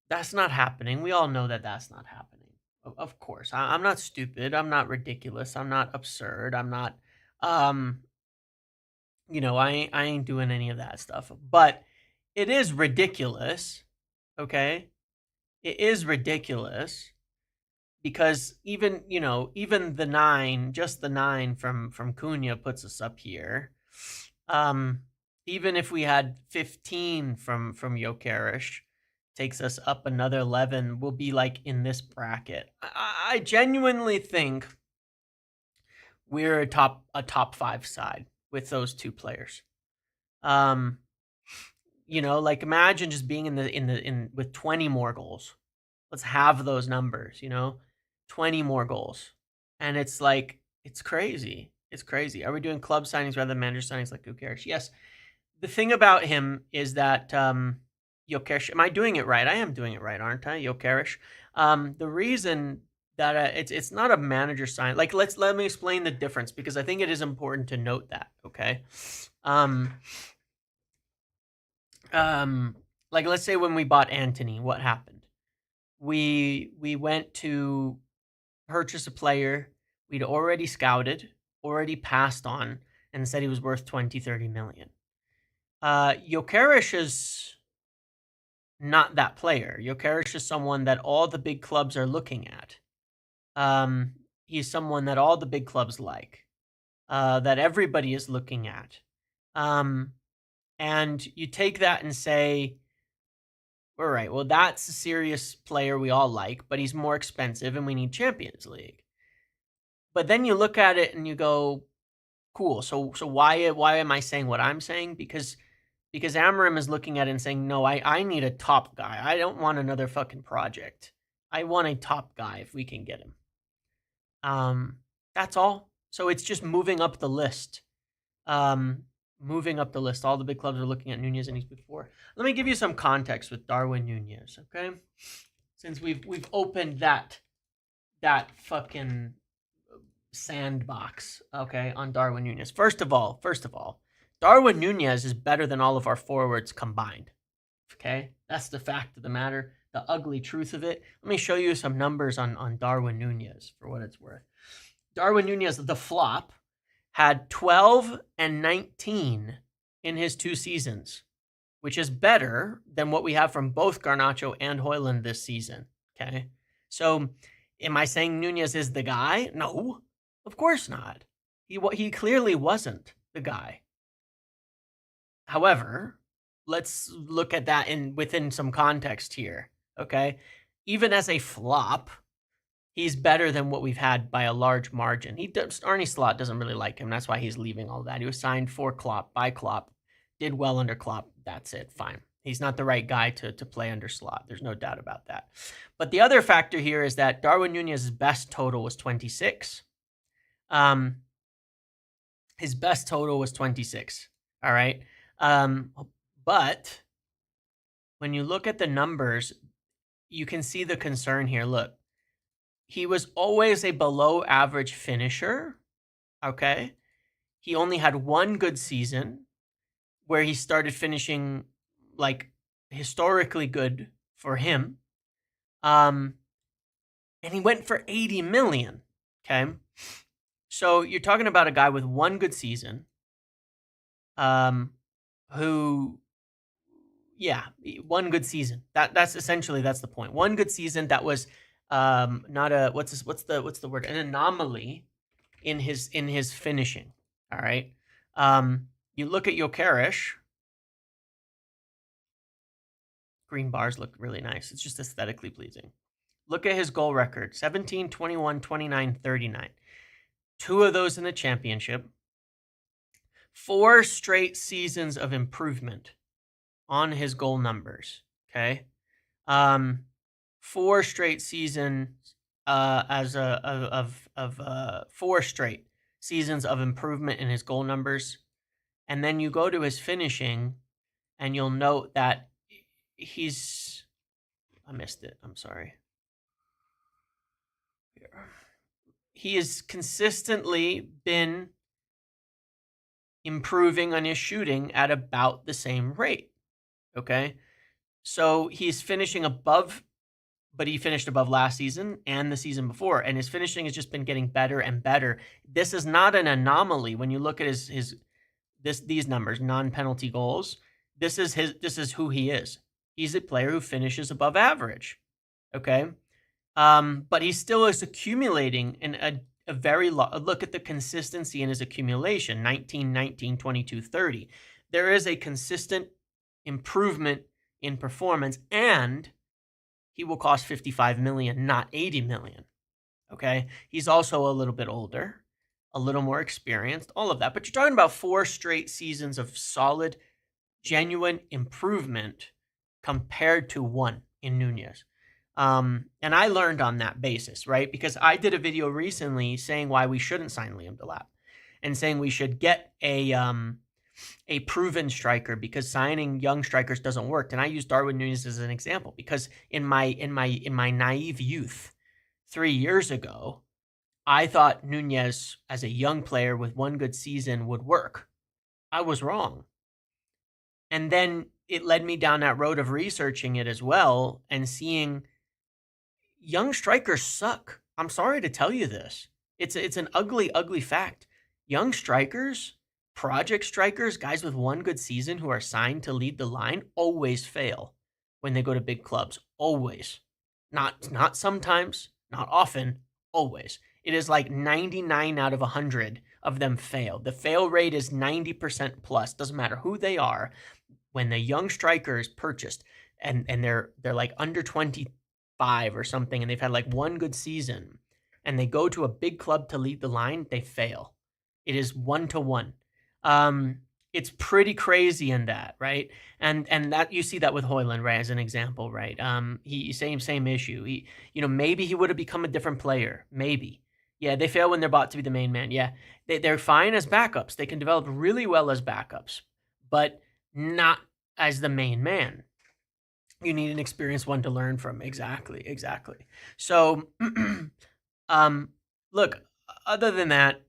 That's not happening. We all know that that's not happening. Of course. I'm not stupid. I'm not ridiculous. I'm not absurd. I'm not I ain't doing any of that stuff. But it is ridiculous, okay? It is ridiculous because even the 9, just the 9 from Cunha puts us up here. Even if we had 15 from Gyokeres, takes us up another 11, we'll be like in this bracket. I genuinely think we're a top 5 side with those two players. Like imagine just being in with 20 more goals. Let's have those numbers, 20 more goals. And it's like, it's crazy. It's crazy. Are we doing club signings rather than manager signings like Gyokeres? Yes. The thing about him is that Gyokeres, am I doing it right? I am doing it right, aren't I? Gyokeres. The reason that it's not a manager sign. Like let me explain the difference because I think it is important to note that. Okay. Like let's say when we bought Antony, what happened? We went to purchase a player we'd already scouted, already passed on, and said he was worth 20-30 million. Gyokeres is not that player. Gyokeres is someone that all the big clubs are looking at. He's someone that all the big clubs like, that everybody is looking at. And you take that and say, all right, well, that's a serious player we all like, but he's more expensive and we need Champions League. But then you look at it and you go, cool. So why am I saying what I'm saying? Because Amarim is looking at it and saying, no, I need a top guy. I don't want another fucking project. I want a top guy if we can get him. That's all. So it's just moving up the list. Moving up the list. All the big clubs are looking at Nunez and he's before. Let me give you some context with Darwin Nunez, okay? Since we've opened that fucking sandbox, okay, on Darwin Nunez. First of all, Darwin Nunez is better than all of our forwards combined. Okay? That's the fact of the matter, the ugly truth of it. Let me show you some numbers on Darwin Nunez for what it's worth. Darwin Nunez, the flop, had 12 and 19 in his 2 seasons, which is better than what we have from both Garnacho and Højlund this season. Okay? So, am I saying Nunez is the guy? No, of course not. He clearly wasn't the guy. However, let's look at that within some context here, okay? Even as a flop, he's better than what we've had by a large margin. Arne Slot doesn't really like him. That's why he's leaving all that. He was signed for Klopp, by Klopp, did well under Klopp. That's it, fine. He's not the right guy to play under Slot. There's no doubt about that. But the other factor here is that Darwin Nunez's best total was 26. His best total was 26, all right? But when you look at the numbers, you can see the concern here. Look, he was always a below average finisher, okay? He only had one good season where he started finishing like historically good for him. And he went for 80 million, okay? So you're talking about a guy with one good season, who, yeah, one good season. That's essentially, that's the point. One good season that was not a what's the word, an anomaly in his finishing. All right. You look at Gyokeres. Green bars look really nice. It's just aesthetically pleasing. Look at his goal record: 17, 21, 29, 39. 2 of those in the championship. 4 straight seasons of improvement on his goal numbers. Okay. 4 straight seasons of 4 straight seasons of improvement in his goal numbers. And then you go to his finishing and you'll note that I missed it. I'm sorry. Here. He has consistently been improving on his shooting at about the same rate. Okay. So he's finishing above, but he finished above last season and the season before, and his finishing has just been getting better and better. This is not an anomaly when you look at these numbers, non-penalty goals. This is who he is. He's a player who finishes above average. Okay. But he still is accumulating in a very look at the consistency in his accumulation: 19, 19, 22, 30. There is a consistent improvement in performance, and he will cost 55 million, not 80 million. Okay. He's also a little bit older, a little more experienced, all of that. But you're talking about 4 straight seasons of solid, genuine improvement compared to 1 in Nunez. And I learned on that basis, right? Because I did a video recently saying why we shouldn't sign Liam Delap and saying we should get a proven striker, because signing young strikers doesn't work. And I use Darwin Nunez as an example because in my naive youth 3 years ago, I thought Nunez as a young player with 1 good season would work. I was wrong. And then it led me down that road of researching it as well and seeing young strikers suck. I'm sorry to tell you this. It's an ugly, ugly fact. Young strikers, project strikers, guys with 1 good season who are signed to lead the line, always fail when they go to big clubs. Always. Not sometimes, not often, always. It is like 99 out of 100 of them fail. The fail rate is 90% plus. Doesn't matter who they are. When the young striker is purchased and they're like under 25 or something, and they've had like 1 good season and they go to a big club to lead the line, they fail. It is 1-to-1. It's pretty crazy in that, right? And that you see that with Højlund, right, as an example, right? He same issue. Maybe he would have become a different player. Maybe. Yeah, they fail when they're bought to be the main man. Yeah, they're fine as backups. They can develop really well as backups, but not as the main man. You need an experienced one to learn from. Exactly. So, look, other than that,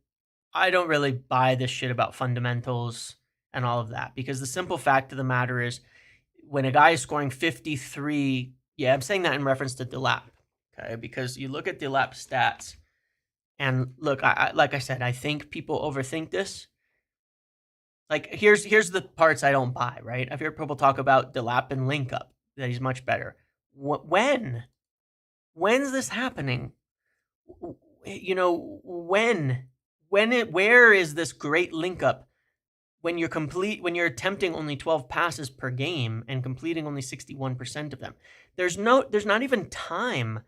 I don't really buy this shit about fundamentals and all of that, because the simple fact of the matter is when a guy is scoring 53, yeah, I'm saying that in reference to Delap, okay? Because you look at Delap's stats, and look, like I said, I think people overthink this. Like, here's the parts I don't buy, right? I've heard people talk about Delap and link up, that he's much better. When's this happening? Where is this great link up when you're attempting only 12 passes per game and completing only 61% of them, there's not even time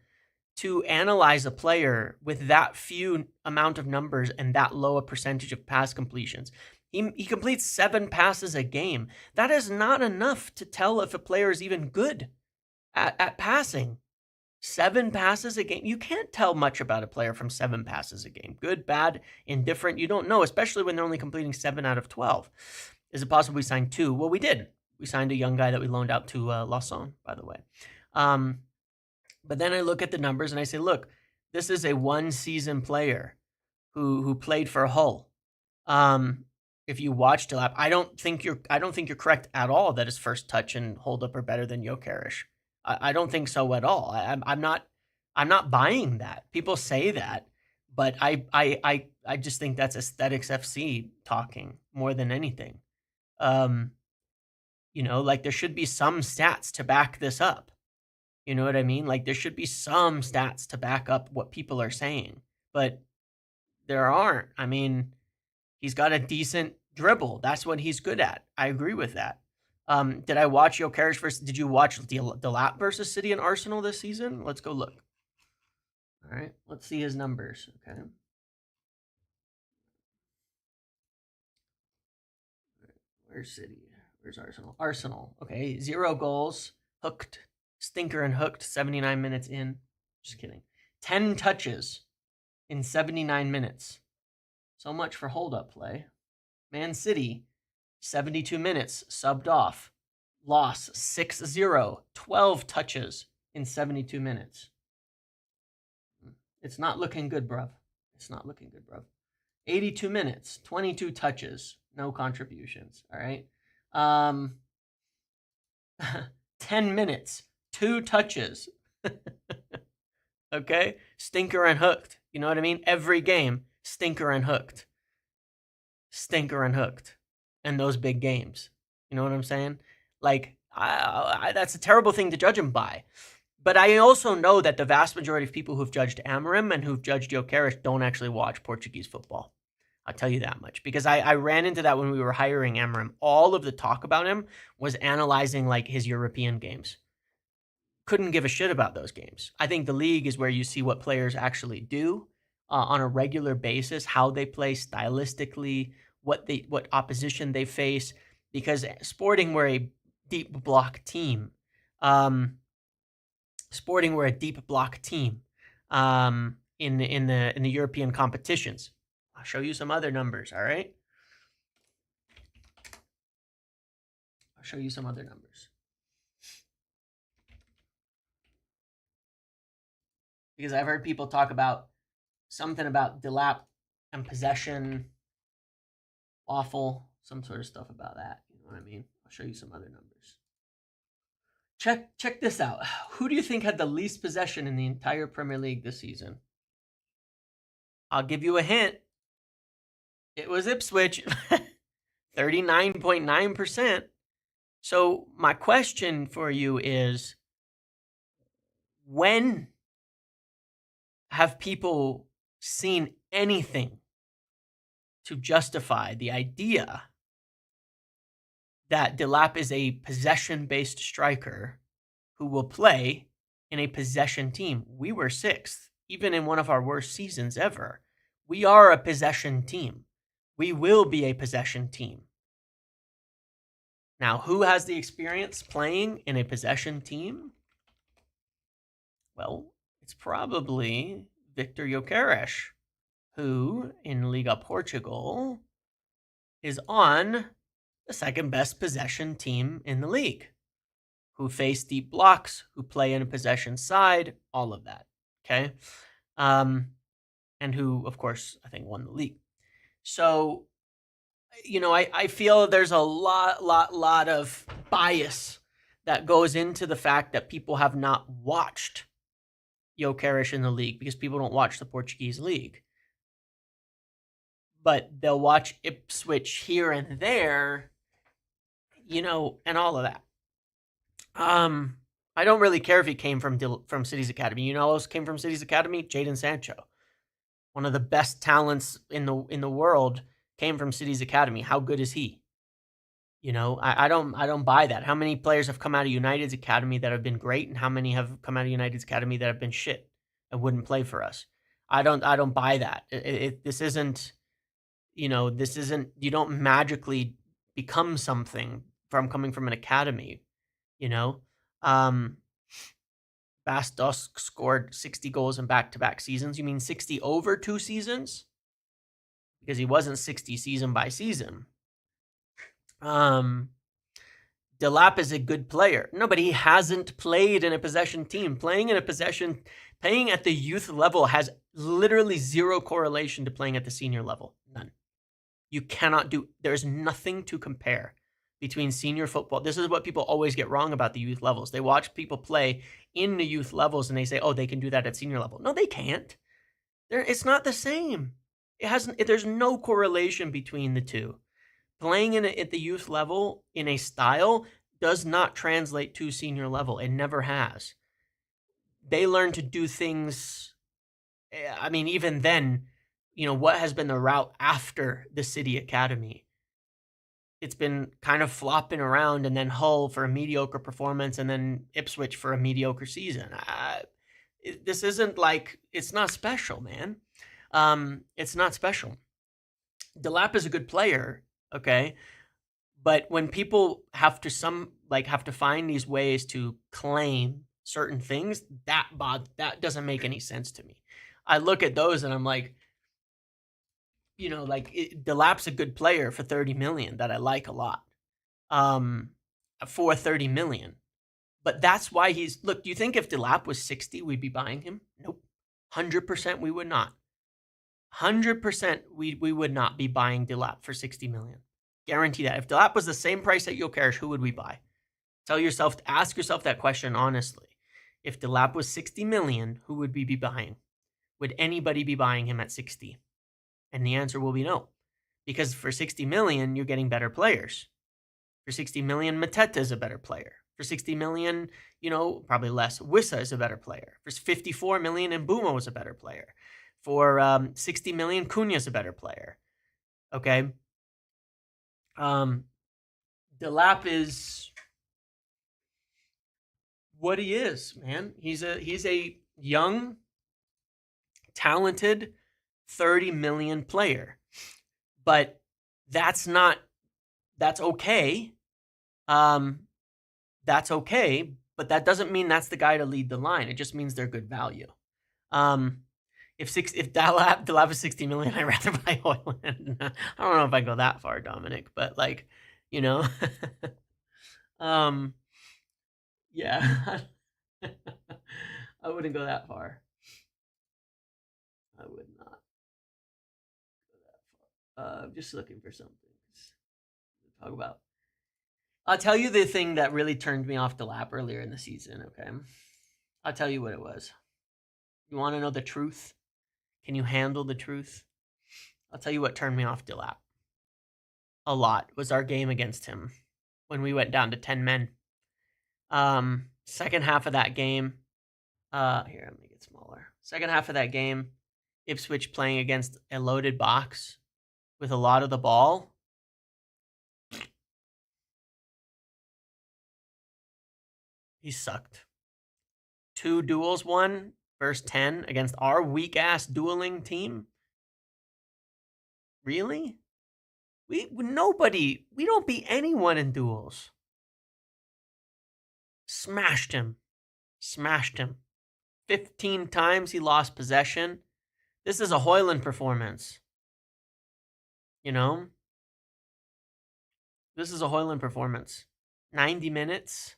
to analyze a player with that few amount of numbers and that low a percentage of pass completions. He completes 7 passes a game. That is not enough to tell if a player is even good at passing. 7 passes a game. You can't tell much about a player from 7 passes a game. Good, bad, indifferent. You don't know, especially when they're only completing 7 out of 12. Is it possible we signed 2? Well, we did. We signed a young guy that we loaned out to Lausanne, by the way. But then I look at the numbers and I say, look, this is a one-season player who played for Hull. If you watch Delap, I don't think you're correct at all that his first touch and hold up are better than Gyokeres. I don't think so at all. I'm not buying that. People say that, but I just think that's Aesthetics FC talking more than anything. Like there should be some stats to back this up. You know what I mean? Like there should be some stats to back up what people are saying, but there aren't. I mean, he's got a decent dribble. That's what he's good at. I agree with that. Did I watch Gyokeres versus? Did you watch Delap versus City and Arsenal this season? Let's go look. All right, let's see his numbers. Okay. Where's City? Where's Arsenal? Arsenal. Okay, 0 goals, hooked, stinker and hooked. 79 minutes in. Just kidding. 10 touches in 79 minutes. So much for hold-up play. Man City, 72 minutes, subbed off. Loss, 6-0, 12 touches in 72 minutes. It's not looking good, bruv. It's not looking good, bruv. 82 minutes, 22 touches, no contributions, all right? 10 minutes, 2 touches. Okay? Stinker and hooked. You know what I mean? Every game, stinker and hooked. Stinker and hooked. And those big games. You know what I'm saying? Like, that's a terrible thing to judge him by. But I also know that the vast majority of people who've judged Amorim and who've judged Gyokeres don't actually watch Portuguese football. I'll tell you that much. Because I ran into that when we were hiring Amorim. All of the talk about him was analyzing like his European games. Couldn't give a shit about those games. I think the league is where you see what players actually do on a regular basis, how they play stylistically, what opposition they face. Because Sporting were a deep block team. In the European competitions. I'll show you some other numbers, all right? I'll show you some other numbers. Because I've heard people talk about something about Delap and possession, awful, some sort of stuff about that. You know what I mean? I'll show you some other numbers. Check this out. Who do you think had the least possession in the entire Premier League this season? I'll give you a hint. It was Ipswich. 39.9%. So my question for you is, when have people seen anything to justify the idea that Delap is a possession-based striker who will play in a possession team? We were 6th, even in one of our worst seasons ever. We are a possession team. We will be a possession team. Now, who has the experience playing in a possession team? Well, it's probably Victor Gyokeres, who in Liga Portugal is on the second best possession team in the league, who face deep blocks, who play in a possession side, all of that, okay? And who, of course, I think won the league. So, I feel there's a lot of bias that goes into the fact that people have not watched Gyokeres in the league because people don't watch the Portuguese league. But they'll watch Ipswich here and there, and all of that. I don't really care if he came from City's Academy. You know who else came from City's Academy? Jadon Sancho. One of the best talents in the world came from City's Academy. How good is he? You know, I don't buy that. How many players have come out of United's academy that have been great, and how many have come out of United's academy that have been shit and wouldn't play for us? I don't buy that. This isn't, this isn't, you don't magically become something from coming from an academy, you know? Bastos scored 60 goals in back-to-back seasons. You mean 60 over 2 seasons? Because he wasn't 60 season by season. Delap is a good player. No, but he hasn't played in a possession team. Playing at the youth level has literally zero correlation to playing at the senior level. None. You cannot there's nothing to compare between senior football. This is what people always get wrong about the youth levels. They watch people play in the youth levels and they say, oh, they can do that at senior level. No, they can't. It's not the same. There's no correlation between the two. Playing at the youth level in a style does not translate to senior level. It never has. They learn to do things. I mean, even then, what has been the route after the City Academy? It's been kind of flopping around, and then Hull for a mediocre performance, and then Ipswich for a mediocre season. This isn't like, it's not special, man. It's not special. Delap is a good player, okay? But when people have to find these ways to claim certain things, that doesn't make any sense to me. I look at those and I'm like, Delap's a good player for 30 million that I like a lot. For 30 million. But that's why do you think if Delap was 60, we'd be buying him? Nope. 100% we would not. 100% we would not be buying Delap for 60 million. Guarantee that. If Delap was the same price at Gyokeres, who would we buy? Ask yourself that question honestly. If Delap was 60 million, who would we be buying? Would anybody be buying him at 60? And the answer will be no. Because for 60 million, you're getting better players. For 60 million, Mateta is a better player. For 60 million, probably less, Wissa is a better player. For 54 million, Mbumo is a better player. For 60 million, Cunha is a better player. Okay? Delap is what he is, man. He's a young, talented 30 million player. But that's okay. That's okay, but that doesn't mean that's the guy to lead the line. It just means they're good value. If Delap is 60 million, I'd rather buy Hoyland. I don't know if I go that far, Dominic, but yeah. I wouldn't go that far. I would not go that far. I'm just looking for something to talk about. I'll tell you the thing that really turned me off Delap earlier in the season, okay? I'll tell you what it was. You want to know the truth? Can you handle the truth? I'll tell you what turned me off Delap. A lot was our game against him when we went down to 10 men. Second half of that game, here, let me make it smaller. Second half of that game, Ipswich playing against a loaded box with a lot of the ball. He sucked. 2 duels won versus 10 against our weak-ass dueling team. Really? We don't beat anyone in duels. Smashed him. 15 times he lost possession. This is a Hoyland performance. This is a Hoyland performance. 90 minutes.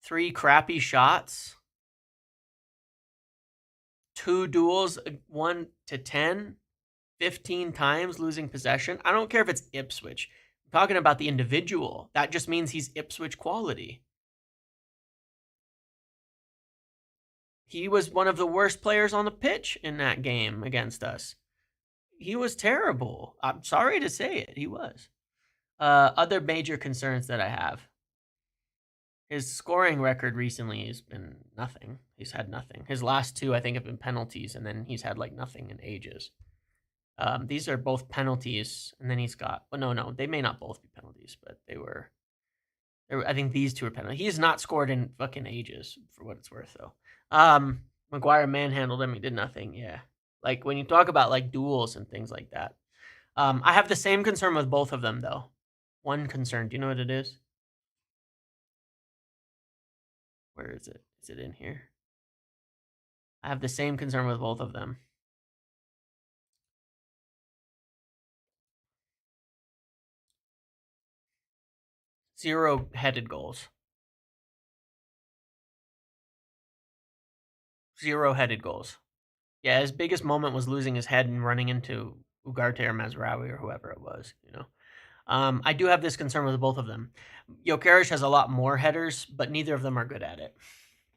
3 crappy shots. 2 duels, 1 to 10. 15 times losing possession. I don't care if it's Ipswich. I'm talking about the individual. That just means he's Ipswich quality. He was one of the worst players on the pitch in that game against us. He was terrible. I'm sorry to say it. He was. Other major concerns that I have. His scoring record recently has been nothing. He's had nothing. His last 2, I think, have been penalties, and then he's had nothing in ages. These are both penalties, and then he's got. Well, no, they may not both be penalties, but they were. I think these two are penalties. He's not scored in fucking ages, for what it's worth, though. Maguire manhandled him. He did nothing. Yeah, like when you talk about like duels and things like that. I have the same concern with both of them, though. One concern. Do you know what it is? Where is it? Is it in here? I have the same concern with both of them. Zero headed goals. Zero headed goals. Yeah, his biggest moment was losing his head and running into Ugarte or Mazraoui or whoever it was, you know. I do have this concern with both of them. Gyokeres has a lot more headers, but neither of them are good at it.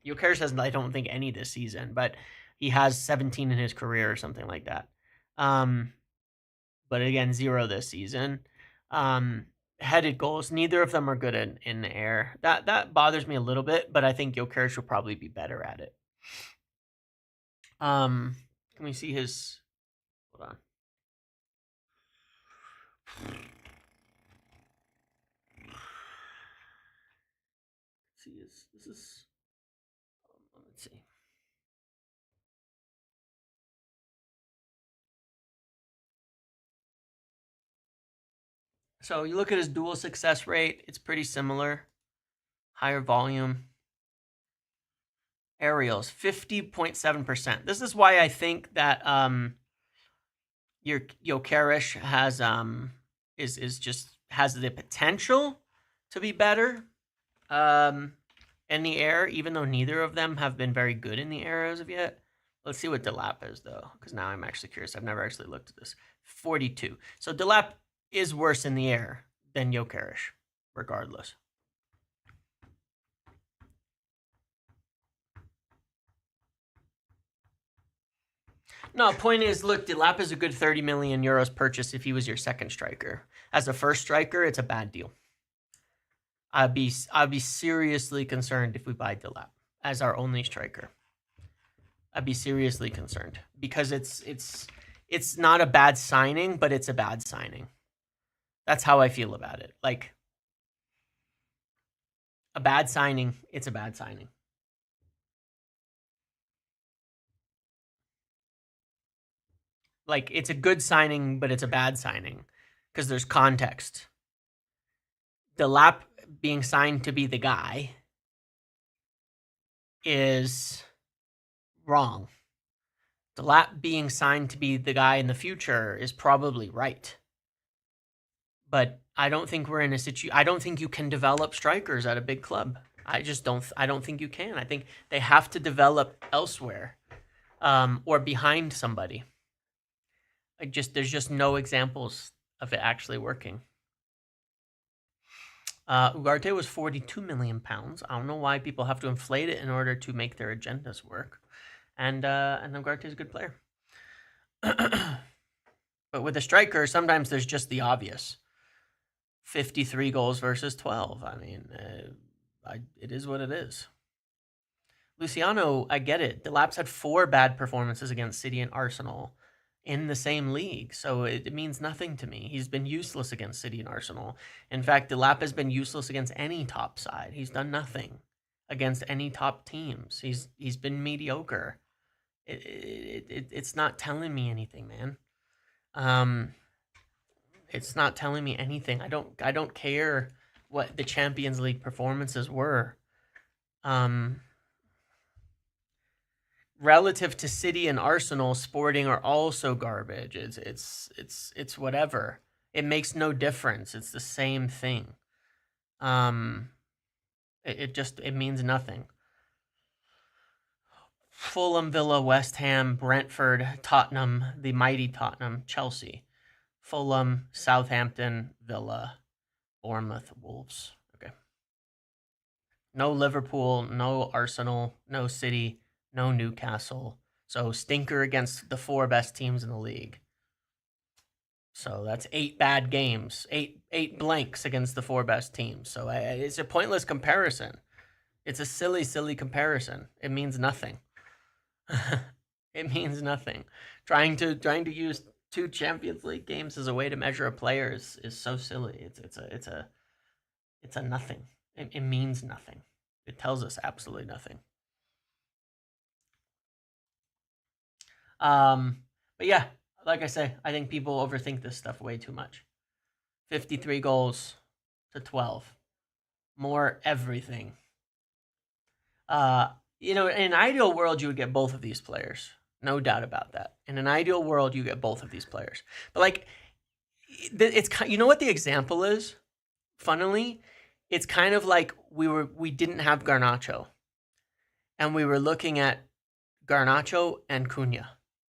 Gyokeres has, I don't think, any this season, but he has 17 in his career or something like that. But again, zero this season. Headed goals, neither of them are good in the air. That bothers me a little bit, but I think Gyokeres will probably be better at it. Can we see his? Hold on. See his. This is. Let's see. So you look at his dual success rate; it's pretty similar. Higher volume. Aerials 50.7%. This is why I think that your Gyokeres has is just has the potential to be better in the air, even though neither of them have been very good in the air as of yet. Let's see what Delap is, though, because now I'm actually curious. I've never actually looked at this. 42. So Delap is worse in the air than Gyokeres, regardless. No, point is, look, Delap is a good 30 million euros purchase if he was your second striker. As a first striker, it's a bad deal. I'd be seriously concerned if we buy Delap as our only striker. I'd be seriously concerned because it's not a bad signing, but it's a bad signing. That's how I feel about it. Like a bad signing, it's a bad signing. Like it's a good signing, but it's a bad signing because there's context. Delap being signed to be the guy is wrong. Delap being signed to be the guy in the future is probably right. But I don't think we're in a situation. I don't think you can develop strikers at a big club. I just don't. I don't think you can. I think they have to develop elsewhere, or behind somebody. There's just no examples of it actually working. Ugarte was 42 million pounds. I don't know why people have to inflate it in order to make their agendas work. And Ugarte is a good player. But with a striker, sometimes there's just the obvious. 53 goals versus 12. I mean, it is what it is. Luciano, I get it. Delap's had 4 bad performances against City and Arsenal in the same league, so it means nothing to me. He's been useless against City and Arsenal. In fact, Delap has been useless against any top side. He's done nothing against any top teams. He's been mediocre. It's not telling me anything, man. It's not telling me anything. I don't care what the Champions League performances were. Relative to City and Arsenal, Sporting are also garbage. It's whatever. It makes no difference. It's the same thing. It means nothing. Fulham, Villa, West Ham, Brentford, Tottenham, the mighty Tottenham, Chelsea, Fulham, Southampton, Villa, Bournemouth, Wolves. Okay. No Liverpool, no Arsenal, no City, no Newcastle. So stinker against the 4 best teams in the league. So that's 8 bad games, 8 blanks against the 4 best teams. So it's a pointless comparison. It's a silly comparison. It means nothing. It means nothing. Trying to use 2 Champions League games as a way to measure a player is so silly. It's a nothing. It means nothing. It tells us absolutely nothing. But yeah, like I say, I think people overthink this stuff way too much. 53 goals to 12. More everything. In an ideal world, you would get both of these players. No doubt about that. In an ideal world, you get both of these players. But like, it's you know what the example is? Funnily, it's kind of like we didn't have Garnacho, and we were looking at Garnacho and Cunha,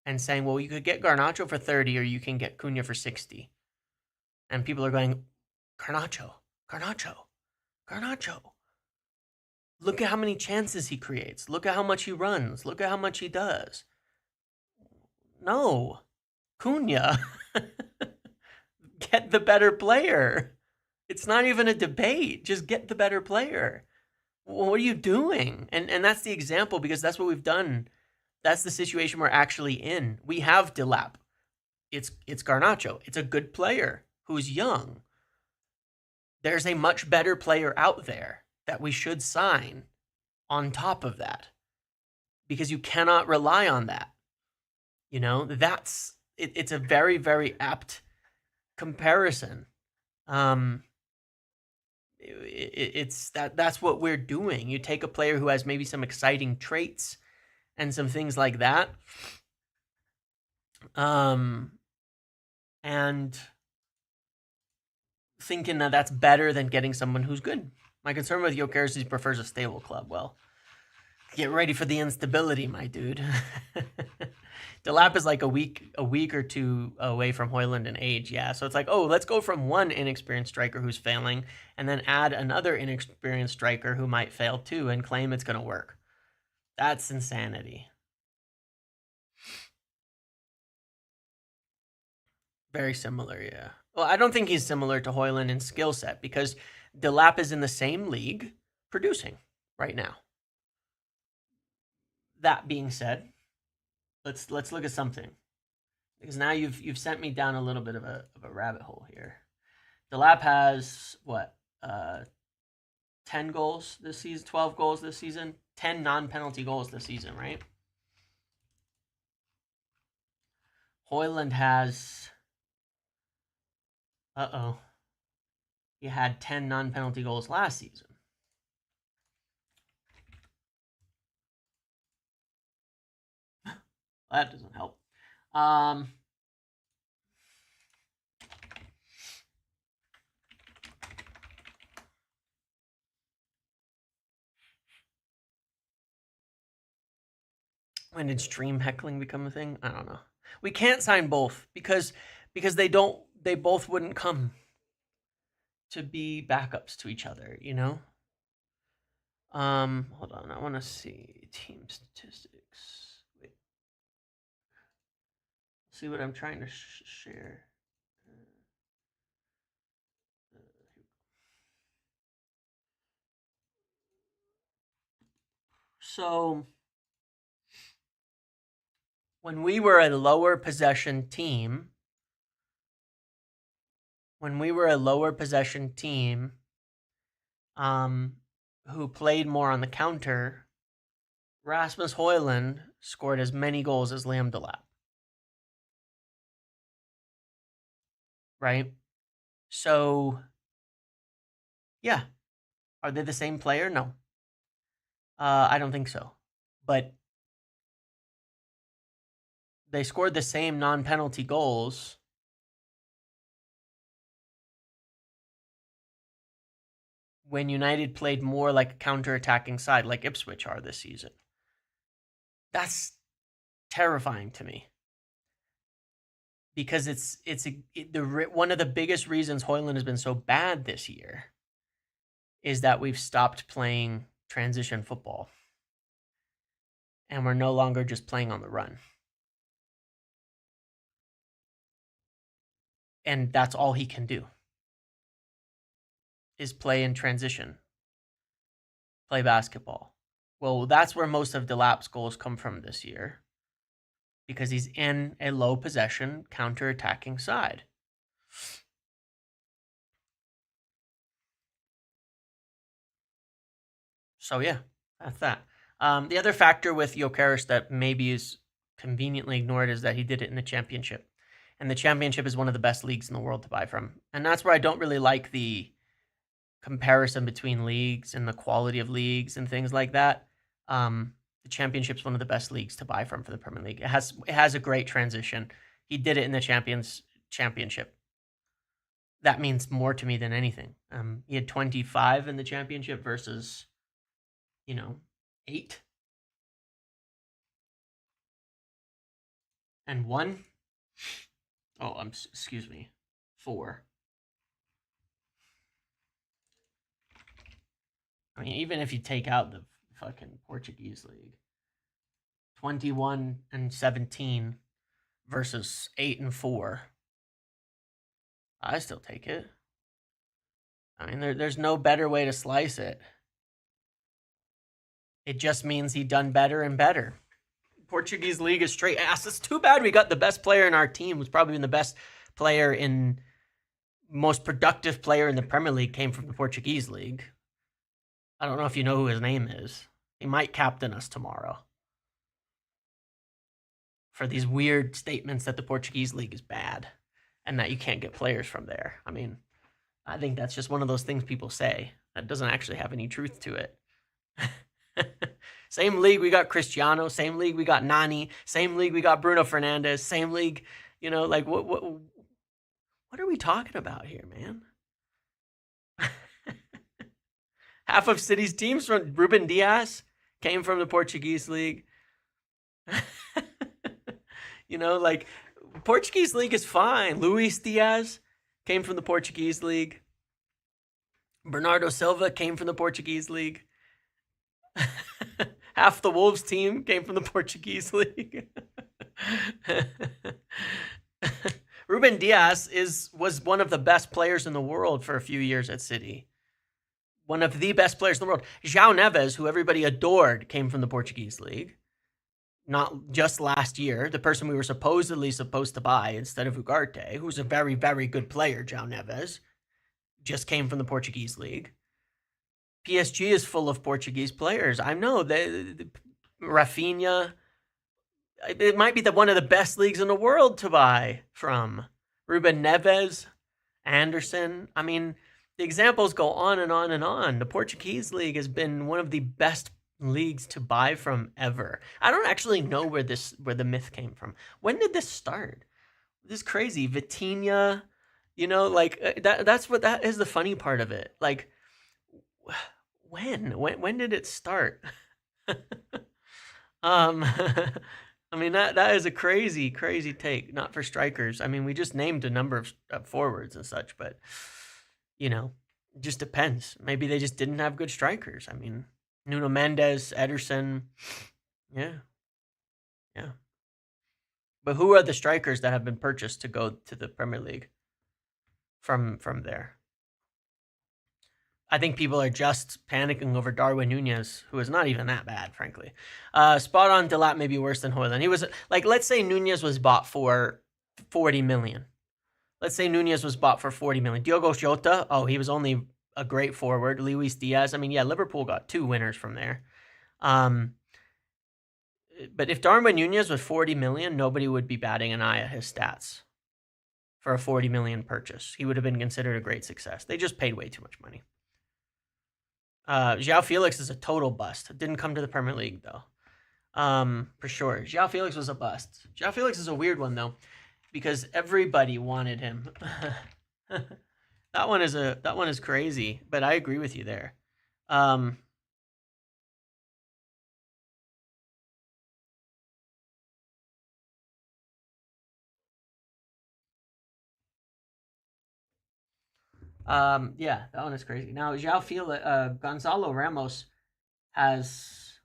and saying, well, you could get Garnacho for 30, or you can get Cunha for 60, and people are going, Garnacho, Garnacho, Garnacho. Look at how many chances he creates. Look at how much he runs. Look at how much he does. No, Cunha. Get the better player. It's not even a debate. Just get the better player. What are you doing? And that's the example, because that's what we've done. That's the situation we're actually in. We have Delap. It's Garnacho. It's a good player who's young. There's a much better player out there that we should sign on top of that, because you cannot rely on that. It's a very, very apt comparison. That's what we're doing. You take a player who has maybe some exciting traits and some things like that, and thinking that that's better than getting someone who's good. My concern with Gyokeres is he prefers a stable club. Well, get ready for the instability, my dude. Delap is like a week or two away from Højlund in age, yeah. So it's like, oh, let's go from one inexperienced striker who's failing, and then add another inexperienced striker who might fail too, and claim it's going to work. That's insanity. Very similar, yeah. Well, I don't think he's similar to Højlund in skill set, because Delap is in the same league producing right now. That being said, let's look at something, because now you've sent me down a little bit of a rabbit hole here. Delap has what, 10 goals this season, 12 goals this season, 10 non-penalty goals this season, right? Højlund has, he had 10 non-penalty goals last season. That doesn't help. When did stream heckling become a thing? I don't know. We can't sign both because they both wouldn't come to be backups to each other, you know? Hold on. I want to see team statistics. Wait. See what I'm trying to share. So when we were a lower possession team, who played more on the counter, Rasmus Højlund scored as many goals as Liam Delap. Right? So, yeah. Are they the same player? No. I don't think so. But they scored the same non-penalty goals. When United played more like a counter-attacking side, like Ipswich are this season. That's terrifying to me, because one of the biggest reasons Højlund has been so bad this year is that we've stopped playing transition football, and we're no longer just playing on the run. And that's all he can do, is play in transition, play basketball. Well, that's where most of Delap's goals come from this year, because he's in a low possession, counter-attacking side. So yeah, that's that. The other factor with Gyokeres that maybe is conveniently ignored is that he did it in the championship. And the championship is one of the best leagues in the world to buy from. And that's where I don't really like the comparison between leagues and the quality of leagues and things like that. The championship's one of the best leagues to buy from for the Premier League. It has a great transition. He did it in the championship. That means more to me than anything. He had 25 in the championship versus, 8 and 1. Oh, excuse me, 4. I mean, even if you take out the fucking Portuguese league, 21 and 17 versus 8 and 4. I still take it. I mean, there's no better way to slice it. It just means he done better and better. Portuguese league is straight ass. It's too bad we got the best player in our team, who's probably been the best player in, most productive player in the Premier League, came from the Portuguese league. I don't know if you know who his name is. He might captain us tomorrow for these weird statements that the Portuguese league is bad and that you can't get players from there. I mean, I think that's just one of those things people say that doesn't actually have any truth to it. Same league we got Cristiano, same league we got Nani, same league we got Bruno Fernandes, same league, like what are we talking about here, man? Half of City's teams from Ruben Diaz came from the Portuguese league. Like, Portuguese league is fine. Luis Diaz came from the Portuguese league. Bernardo Silva came from the Portuguese league. Half the Wolves team came from the Portuguese league. Ruben Diaz was one of the best players in the world for a few years at City. One of the best players in the world. João Neves, who everybody adored, came from the Portuguese league. Not just last year. The person we were supposed to buy instead of Ugarte, who's a very, very good player, João Neves, just came from the Portuguese league. PSG is full of Portuguese players. I know. Rafinha, it might be one of the best leagues in the world to buy from. Ruben Neves, Anderson. I mean, the examples go on and on and on. The Portuguese league has been one of the best leagues to buy from ever. I don't actually know where the myth came from. When did this start? This is crazy. Vitinha, that is the funny part of it. Like, when did it start? I mean, that is a crazy take. Not for strikers. I mean, we just named a number of forwards and such, but it just depends. Maybe they just didn't have good strikers. I mean, Nuno Mendes, Ederson, yeah. But who are the strikers that have been purchased to go to the Premier League from there? I think people are just panicking over Darwin Nunez, who is not even that bad, frankly. Spot on, Delap may be worse than Højlund. He was, like, let's say Nunez was bought for 40 million. Let's say Nunez was bought for 40 million. Diogo Jota, he was only a great forward. Luis Diaz, I mean, yeah, Liverpool got 2 winners from there. But if Darwin Nunez was 40 million, nobody would be batting an eye at his stats for a 40 million purchase. He would have been considered a great success. They just paid way too much money. João Felix is a total bust. Didn't come to the Premier League, though. For sure. João Felix was a bust. João Felix is a weird one, though, because everybody wanted him. That one is crazy, but I agree with you there. Yeah, that one is crazy. Now, Gonzalo Ramos has,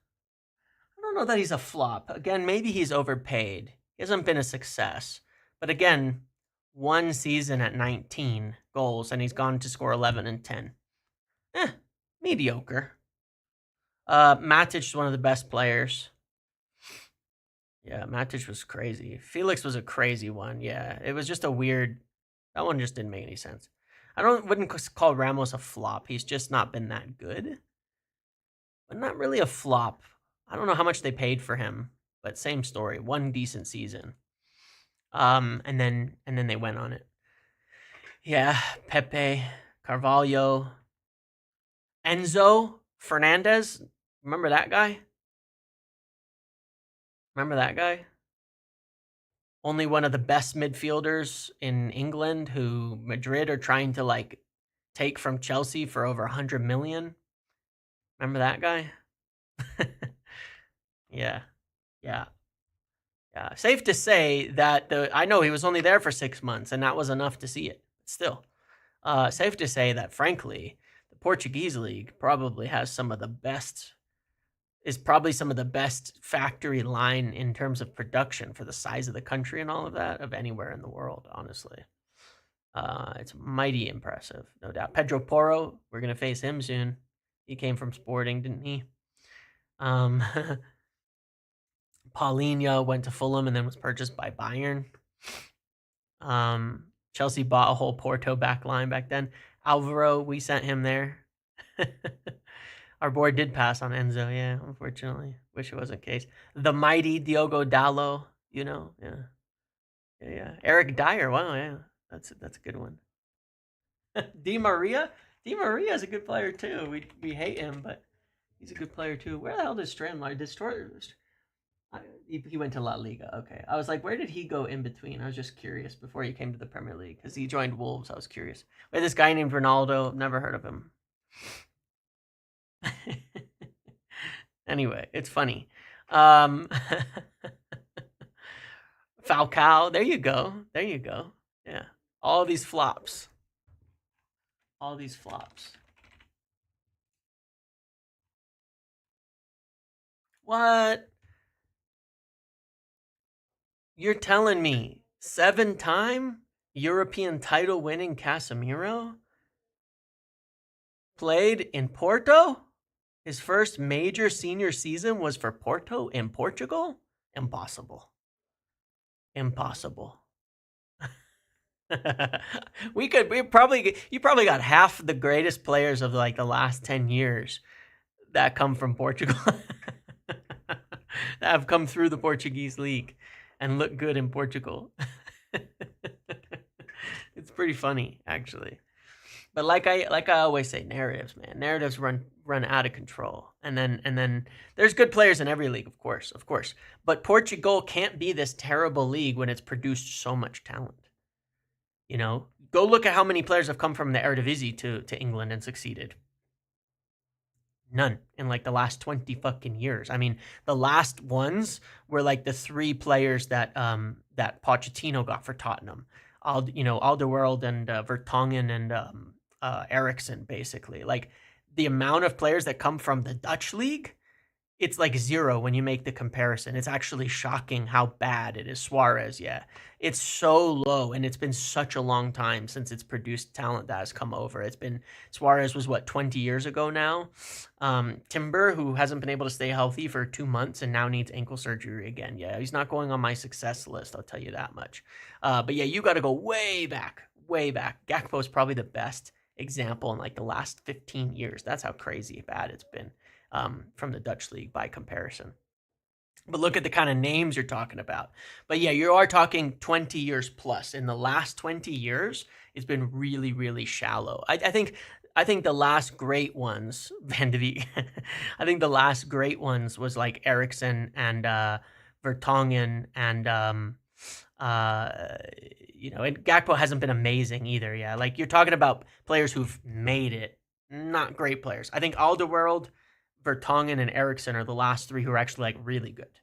I don't know that he's a flop. Again, maybe he's overpaid. He hasn't been a success. But again, 1 season at 19 goals, and he's gone to score 11 and 10. Mediocre. Matic is one of the best players. Yeah, Matic was crazy. Felix was a crazy one. Yeah, it was just a weird. That one just didn't make any sense. Wouldn't call Ramos a flop. He's just not been that good, but not really a flop. I don't know how much they paid for him, but same story. One decent season. And then they went on it. Yeah, Pepe, Carvalho, Enzo Fernandez. Remember that guy? Remember that guy? Only one of the best midfielders in England who Madrid are trying to like take from Chelsea for over 100 million. Remember that guy? Yeah. Yeah. Yeah. Safe to say that I know he was only there for 6 months and that was enough to see it. Still. Safe to say that frankly, the Portuguese league probably has some of the best factory line in terms of production for the size of the country and all of that of anywhere in the world, honestly. It's mighty impressive, no doubt. Pedro Porro, we're going to face him soon. He came from Sporting, didn't he? Paulinho went to Fulham and then was purchased by Bayern. Chelsea bought a whole Porto back line back then. Alvaro, we sent him there. Our board did pass on Enzo, yeah, unfortunately. Wish it wasn't the case. The mighty Diogo Dalot, yeah. Eric Dyer, wow, yeah, that's a good one. Di Maria is a good player too. We hate him, but he's a good player too. Where the hell did Strand destroy? He went to La Liga. Okay, I was like, where did he go in between? I was just curious before he came to the Premier League because he joined Wolves. I was curious. Wait, this guy named Ronaldo. Never heard of him. Anyway, it's funny. Falcao. There you go. Yeah, all these flops. What? You're telling me 7-time European title winning Casemiro played in Porto? His first major senior season was for Porto in Portugal? Impossible. You probably got half the greatest players of like the last 10 years that come from Portugal. That have come through the Portuguese league and look good in Portugal. It's pretty funny, actually. But like I always say, narratives, man. Narratives run out of control. And then there's good players in every league, of course. But Portugal can't be this terrible league when it's produced so much talent. Go look at how many players have come from the Eredivisie to England and succeeded. None in like the last 20 fucking years. I mean, the last ones were like the 3 players that that Pochettino got for Tottenham. Alderweireld and Vertonghen and Eriksson, basically. Like the amount of players that come from the Dutch league, it's like 0 when you make the comparison. It's actually shocking how bad it is. Suarez, yeah. It's so low, and it's been such a long time since it's produced talent that has come over. Suarez was, 20 years ago now? Timber, who hasn't been able to stay healthy for 2 months and now needs ankle surgery again. Yeah, he's not going on my success list, I'll tell you that much. But yeah, you got to go way back. Gakpo is probably the best example in like the last 15 years. That's how crazy bad it's been. From the Dutch league by comparison. But look at the kind of names you're talking about. But yeah, you are talking 20 years plus. In the last 20 years, it's been really, really shallow. I think the last great ones, Van de Beek, I think the last great ones was like Eriksson and Vertonghen and and Gakpo hasn't been amazing either. Yeah, like you're talking about players who've made it, not great players. I think Alderweireld, Vertonghen, and Eriksson are the last 3 who are actually like really good,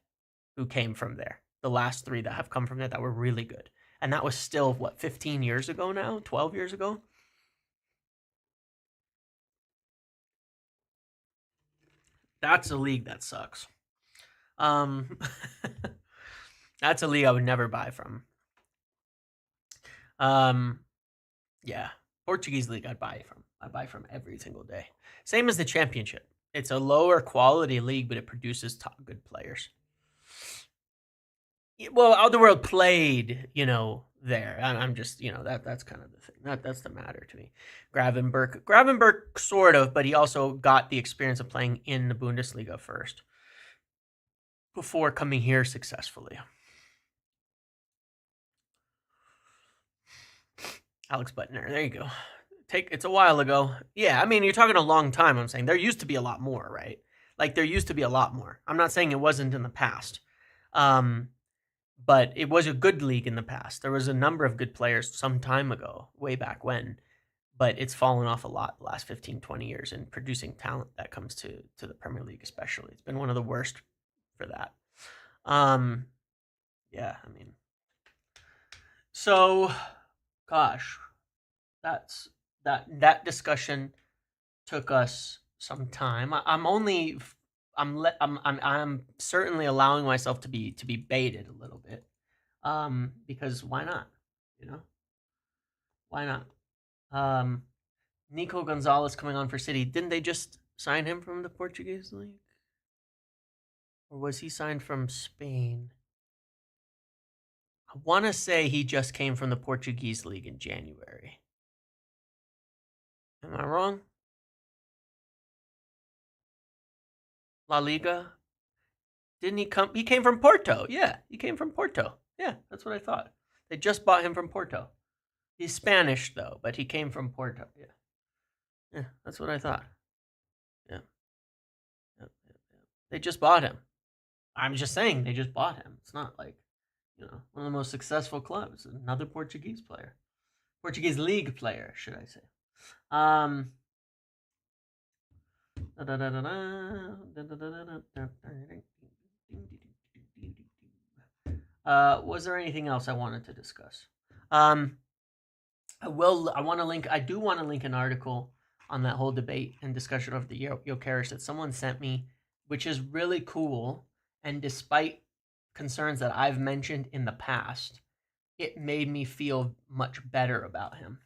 who came from there. The last 3 that have come from there that were really good. And that was still, 15 years ago now? 12 years ago? That's a league that sucks. That's a league I would never buy from. Yeah. Portuguese league I'd buy from. I buy from every single day. Same as the championship. It's a lower quality league, but it produces top good players. well, the world played, there. I'm just, that's kind of the thing. That's the matter to me. Gravenberg, sort of, but he also got the experience of playing in the Bundesliga first before coming here successfully. Alex Butner, there you go. It's a while ago. Yeah, I mean, you're talking a long time. I'm saying there used to be a lot more, right? Like there used to be a lot more. I'm not saying it wasn't in the past. But it was a good league in the past. There was a number of good players some time ago, way back when, but it's fallen off a lot the last 15, 20 years in producing talent that comes to the Premier League, especially. It's been one of the worst for that. Yeah, I mean, so, gosh, that's that discussion took us some time. I'm certainly allowing myself to be baited a little bit. Because why not? You know, why not? Um, Nico Gonzalez coming on for City. Didn't they just sign him from the Portuguese league, or was he signed from Spain? I want to say he just came from the Portuguese league in January. Am I wrong? La Liga. Didn't he come? He came from Porto. Yeah, he came from Porto. Yeah, that's what I thought. They just bought him from Porto. He's Spanish though, but he came from Porto. Yeah, yeah, that's what I thought. Yeah, yeah, yeah, yeah. They just bought him. I'm just saying they just bought him. It's not like, one of the most successful clubs. Another Portuguese player, Portuguese league player, should I say? Was there anything else I wanted to discuss? I want to link. I do want to link an article on that whole debate and discussion of the Gyokeres that someone sent me, which is really cool. And despite concerns that I've mentioned in the past, it made me feel much better about him,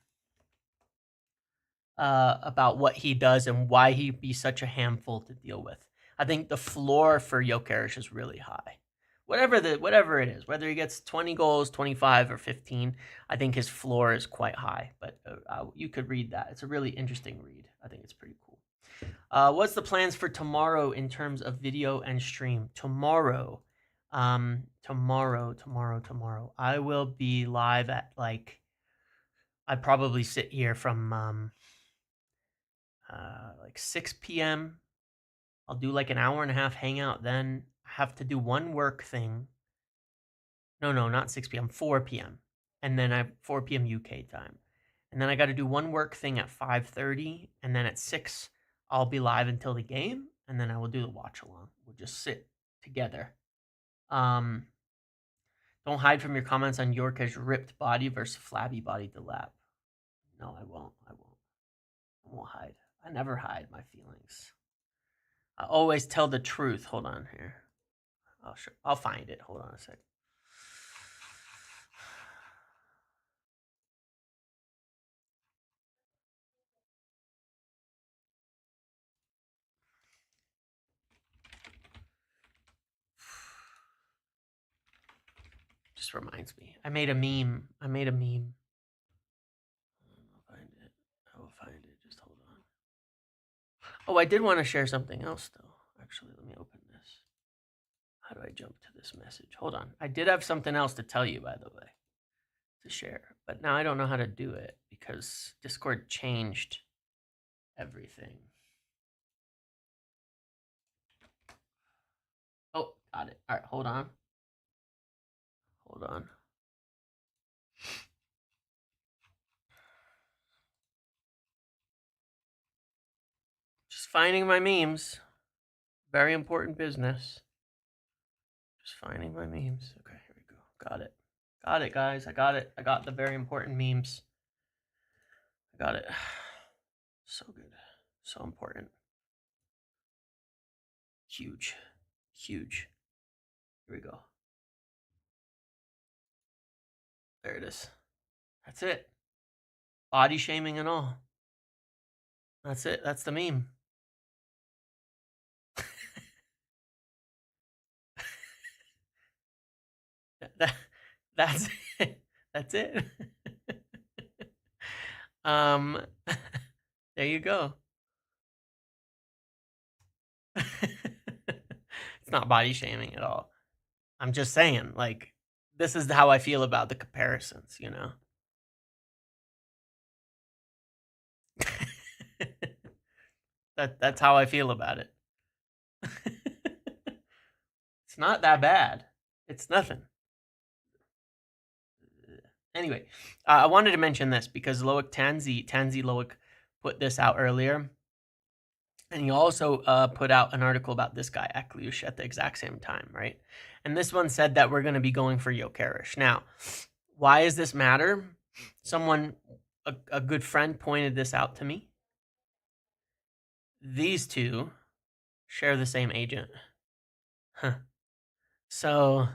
about what he does and why he'd be such a handful to deal with. I think the floor for Gyokeres is really high. Whatever it is, whether he gets 20 goals, 25 or 15, I think his floor is quite high. But you could read that. It's a really interesting read. I think it's pretty cool. What's the plans for tomorrow in terms of video and stream? Tomorrow, I will be live at I'd probably sit here from like 6 p.m. I'll do like an hour and a half hangout. Then I have to do one work thing. No, not 6 p.m. 4 p.m. And then I 4 p.m. UK time. And then I got to do one work thing at 5:30, and then at 6 I'll be live until the game, and then I will do the watch along. We'll just sit together. Don't hide from your comments on Yorka's ripped body versus flabby body Delap. No, I won't. I won't hide. I never hide my feelings. I always tell the truth. Hold on here. I'll find it. Hold on a sec. Just reminds me. I made a meme. I will find it. Just hold on. Oh, I did want to share something else, though. Actually, let me open this. How do I jump to this message? Hold on. I did have something else to tell you, by the way, to share. But now I don't know how to do it because Discord changed everything. Oh, got it. All right, hold on. Just finding my memes. Very important business. Just finding my memes. Okay, here we go. Got it. Got it, guys. I got it. I got the very important memes. I got it. So good. So important. Huge. Here we go. There it is. That's it. Body shaming and all. That's it. That's the meme. that, that's it. That's it. um, there you go. It's not body shaming at all. I'm just saying, like, this is how I feel about the comparisons, you know? That's how I feel about it. It's not that bad. It's nothing. Anyway, I wanted to mention this because Loic Tanzi Loic put this out earlier. And he also put out an article about this guy, Ekliush, at the exact same time, right? And this one said that we're going to be going for Gyokeres. Now, why does this matter? Someone, a good friend, pointed this out to me. These two share the same agent. So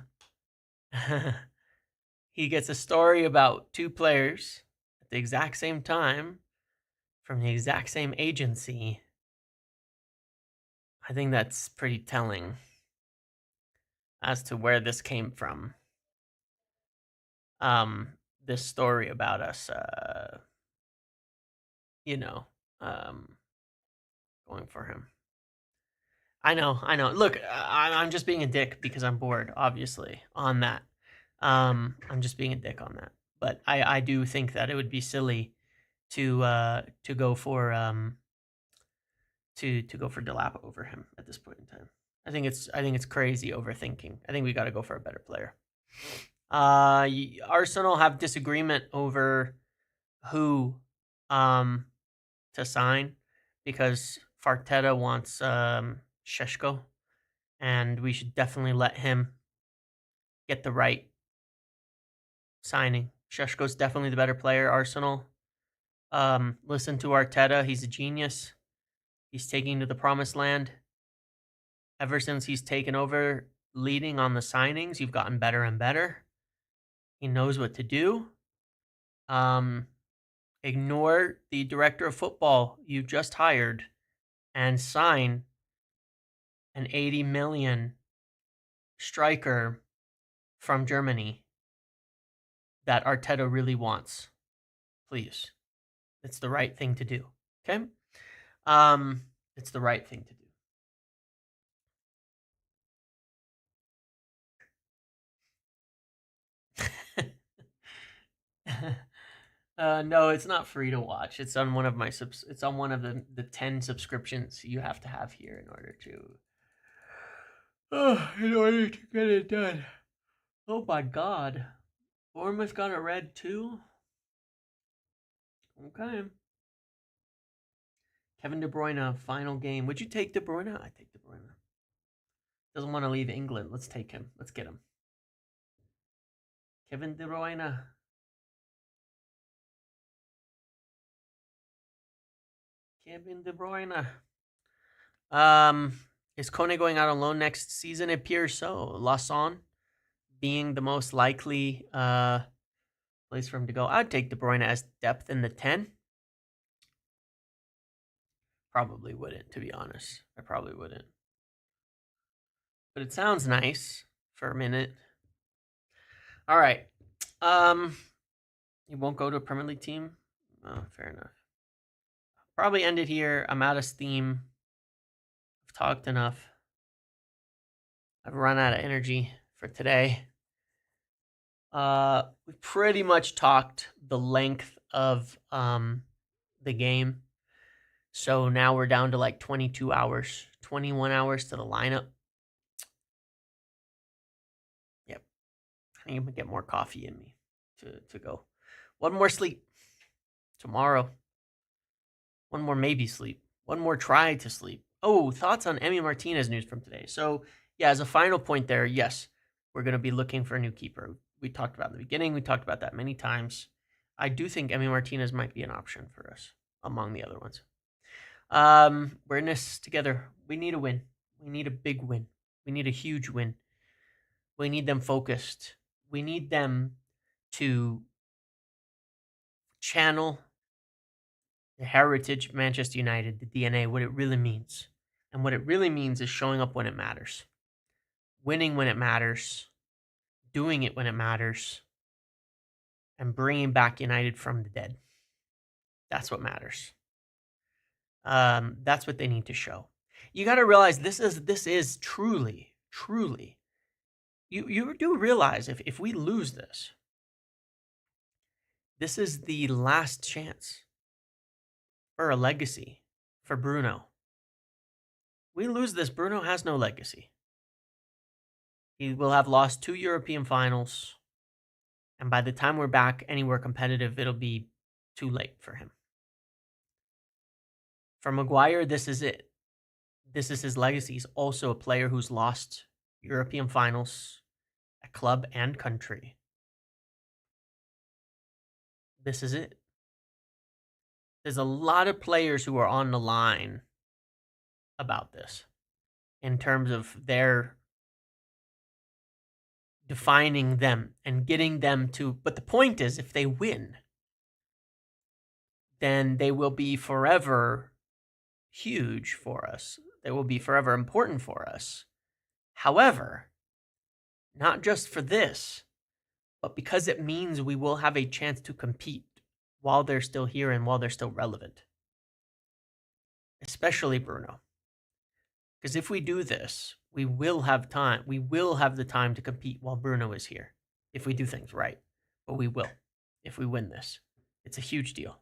he gets a story about two players at the exact same time from the exact same agency. I think that's pretty telling as to where this came from. This story about us, you know, going for him. I know. Look, I'm just being a dick because I'm bored, obviously, on that. I'm just being a dick on that. But I do think that it would be silly to go for to go for Delap over him at this point in time. I think it's crazy overthinking. I think we got to go for a better player. Arsenal have disagreement over who to sign because Farteta wants Sheshko, and we should definitely let him get the right signing. Sheshko's definitely the better player. Arsenal. Listen to Arteta. He's a genius. He's taking to the promised land. Ever since he's taken over leading on the signings, you've gotten better and better. He knows what to do. Ignore the director of football you just hired and sign an 80 million striker from Germany that Arteta really wants. Please. It's the right thing to do. Okay? It's the right thing to do. No, it's not free to watch. It's on one of my it's on one of the 10 subscriptions you have to have here in order to get it done. Oh my god. Bournemouth got a red too? Okay. Kevin De Bruyne, final game. Would you take De Bruyne? I take De Bruyne. Doesn't want to leave England. Let's take him. Let's get him. Kevin De Bruyne. Kevin De Bruyne. Is Kone going out on loan next season? It appears so. Lawson being the most likely place for him to go. I'd take De Bruyne as depth in the 10. Probably wouldn't, to be honest. I probably wouldn't. But it sounds nice for a minute. All right. You won't go to a Premier League team? Oh, fair enough. Probably end it here. I'm out of steam. I've talked enough. I've run out of energy for today. We pretty much talked the length of the game. So now we're down to like 22 hours, 21 hours to the lineup. Yep. I need to get more coffee in me to go. One more sleep tomorrow. One more maybe sleep. One more try to sleep. Oh, thoughts on Emi Martinez news from today. So, yeah, as a final point there, yes, we're going to be looking for a new keeper. We talked about it in the beginning. We talked about that many times. I do think Emi Martinez might be an option for us among the other ones. We're in this together. We need a win. We need a big win. We need a huge win. We need them focused. We need them to channel the heritage of Manchester United, the DNA, what it really means. And what it really means is showing up when it matters, winning when it matters, doing it when it matters, and bringing back United from the dead. That's what matters. That's what they need to show. You got to realize this is truly. You do realize if we lose this, this is the last chance for a legacy for Bruno. We lose this, Bruno has no legacy. He will have lost 2 European finals, and by the time we're back anywhere competitive, it'll be too late for him. For Maguire, this is it. This is his legacy. He's also a player who's lost European finals at club and country. This is it. There's a lot of players who are on the line about this in terms of their defining them and getting them to. But the point is, if they win, then they will be forever huge for us. They will be forever important for us. However, not just for this, but because it means we will have a chance to compete while they're still here and while they're still relevant. Especially Bruno. Because if we do this, we will have time. We will have the time to compete while Bruno is here. If we do things right. But we will. If we win this. It's a huge deal.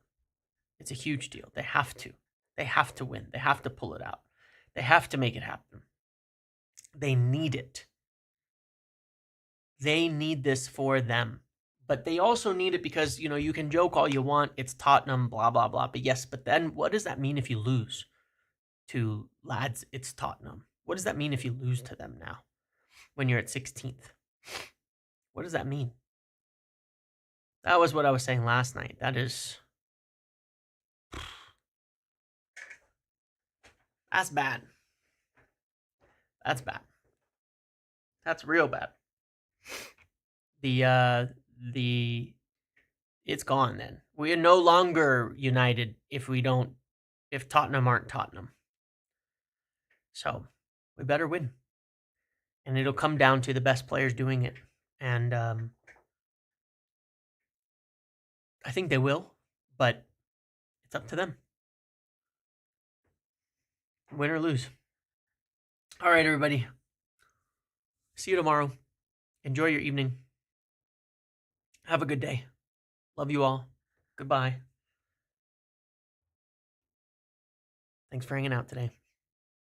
It's a huge deal. They have to. They have to win. They have to pull it out. They have to make it happen. They need it. They need this for them. But they also need it because, you can joke all you want. It's Tottenham, blah, blah, blah. But yes, but then what does that mean if you lose to lads? It's Tottenham. What does that mean if you lose to them now when you're at 16th? What does that mean? That was what I was saying last night. That's bad. That's bad. That's real bad. It's gone then. We are no longer united if Tottenham aren't Tottenham. So we better win. And it'll come down to the best players doing it. And I think they will, but it's up to them. Win or lose. All right, everybody. See you tomorrow. Enjoy your evening. Have a good day. Love you all. Goodbye. Thanks for hanging out today.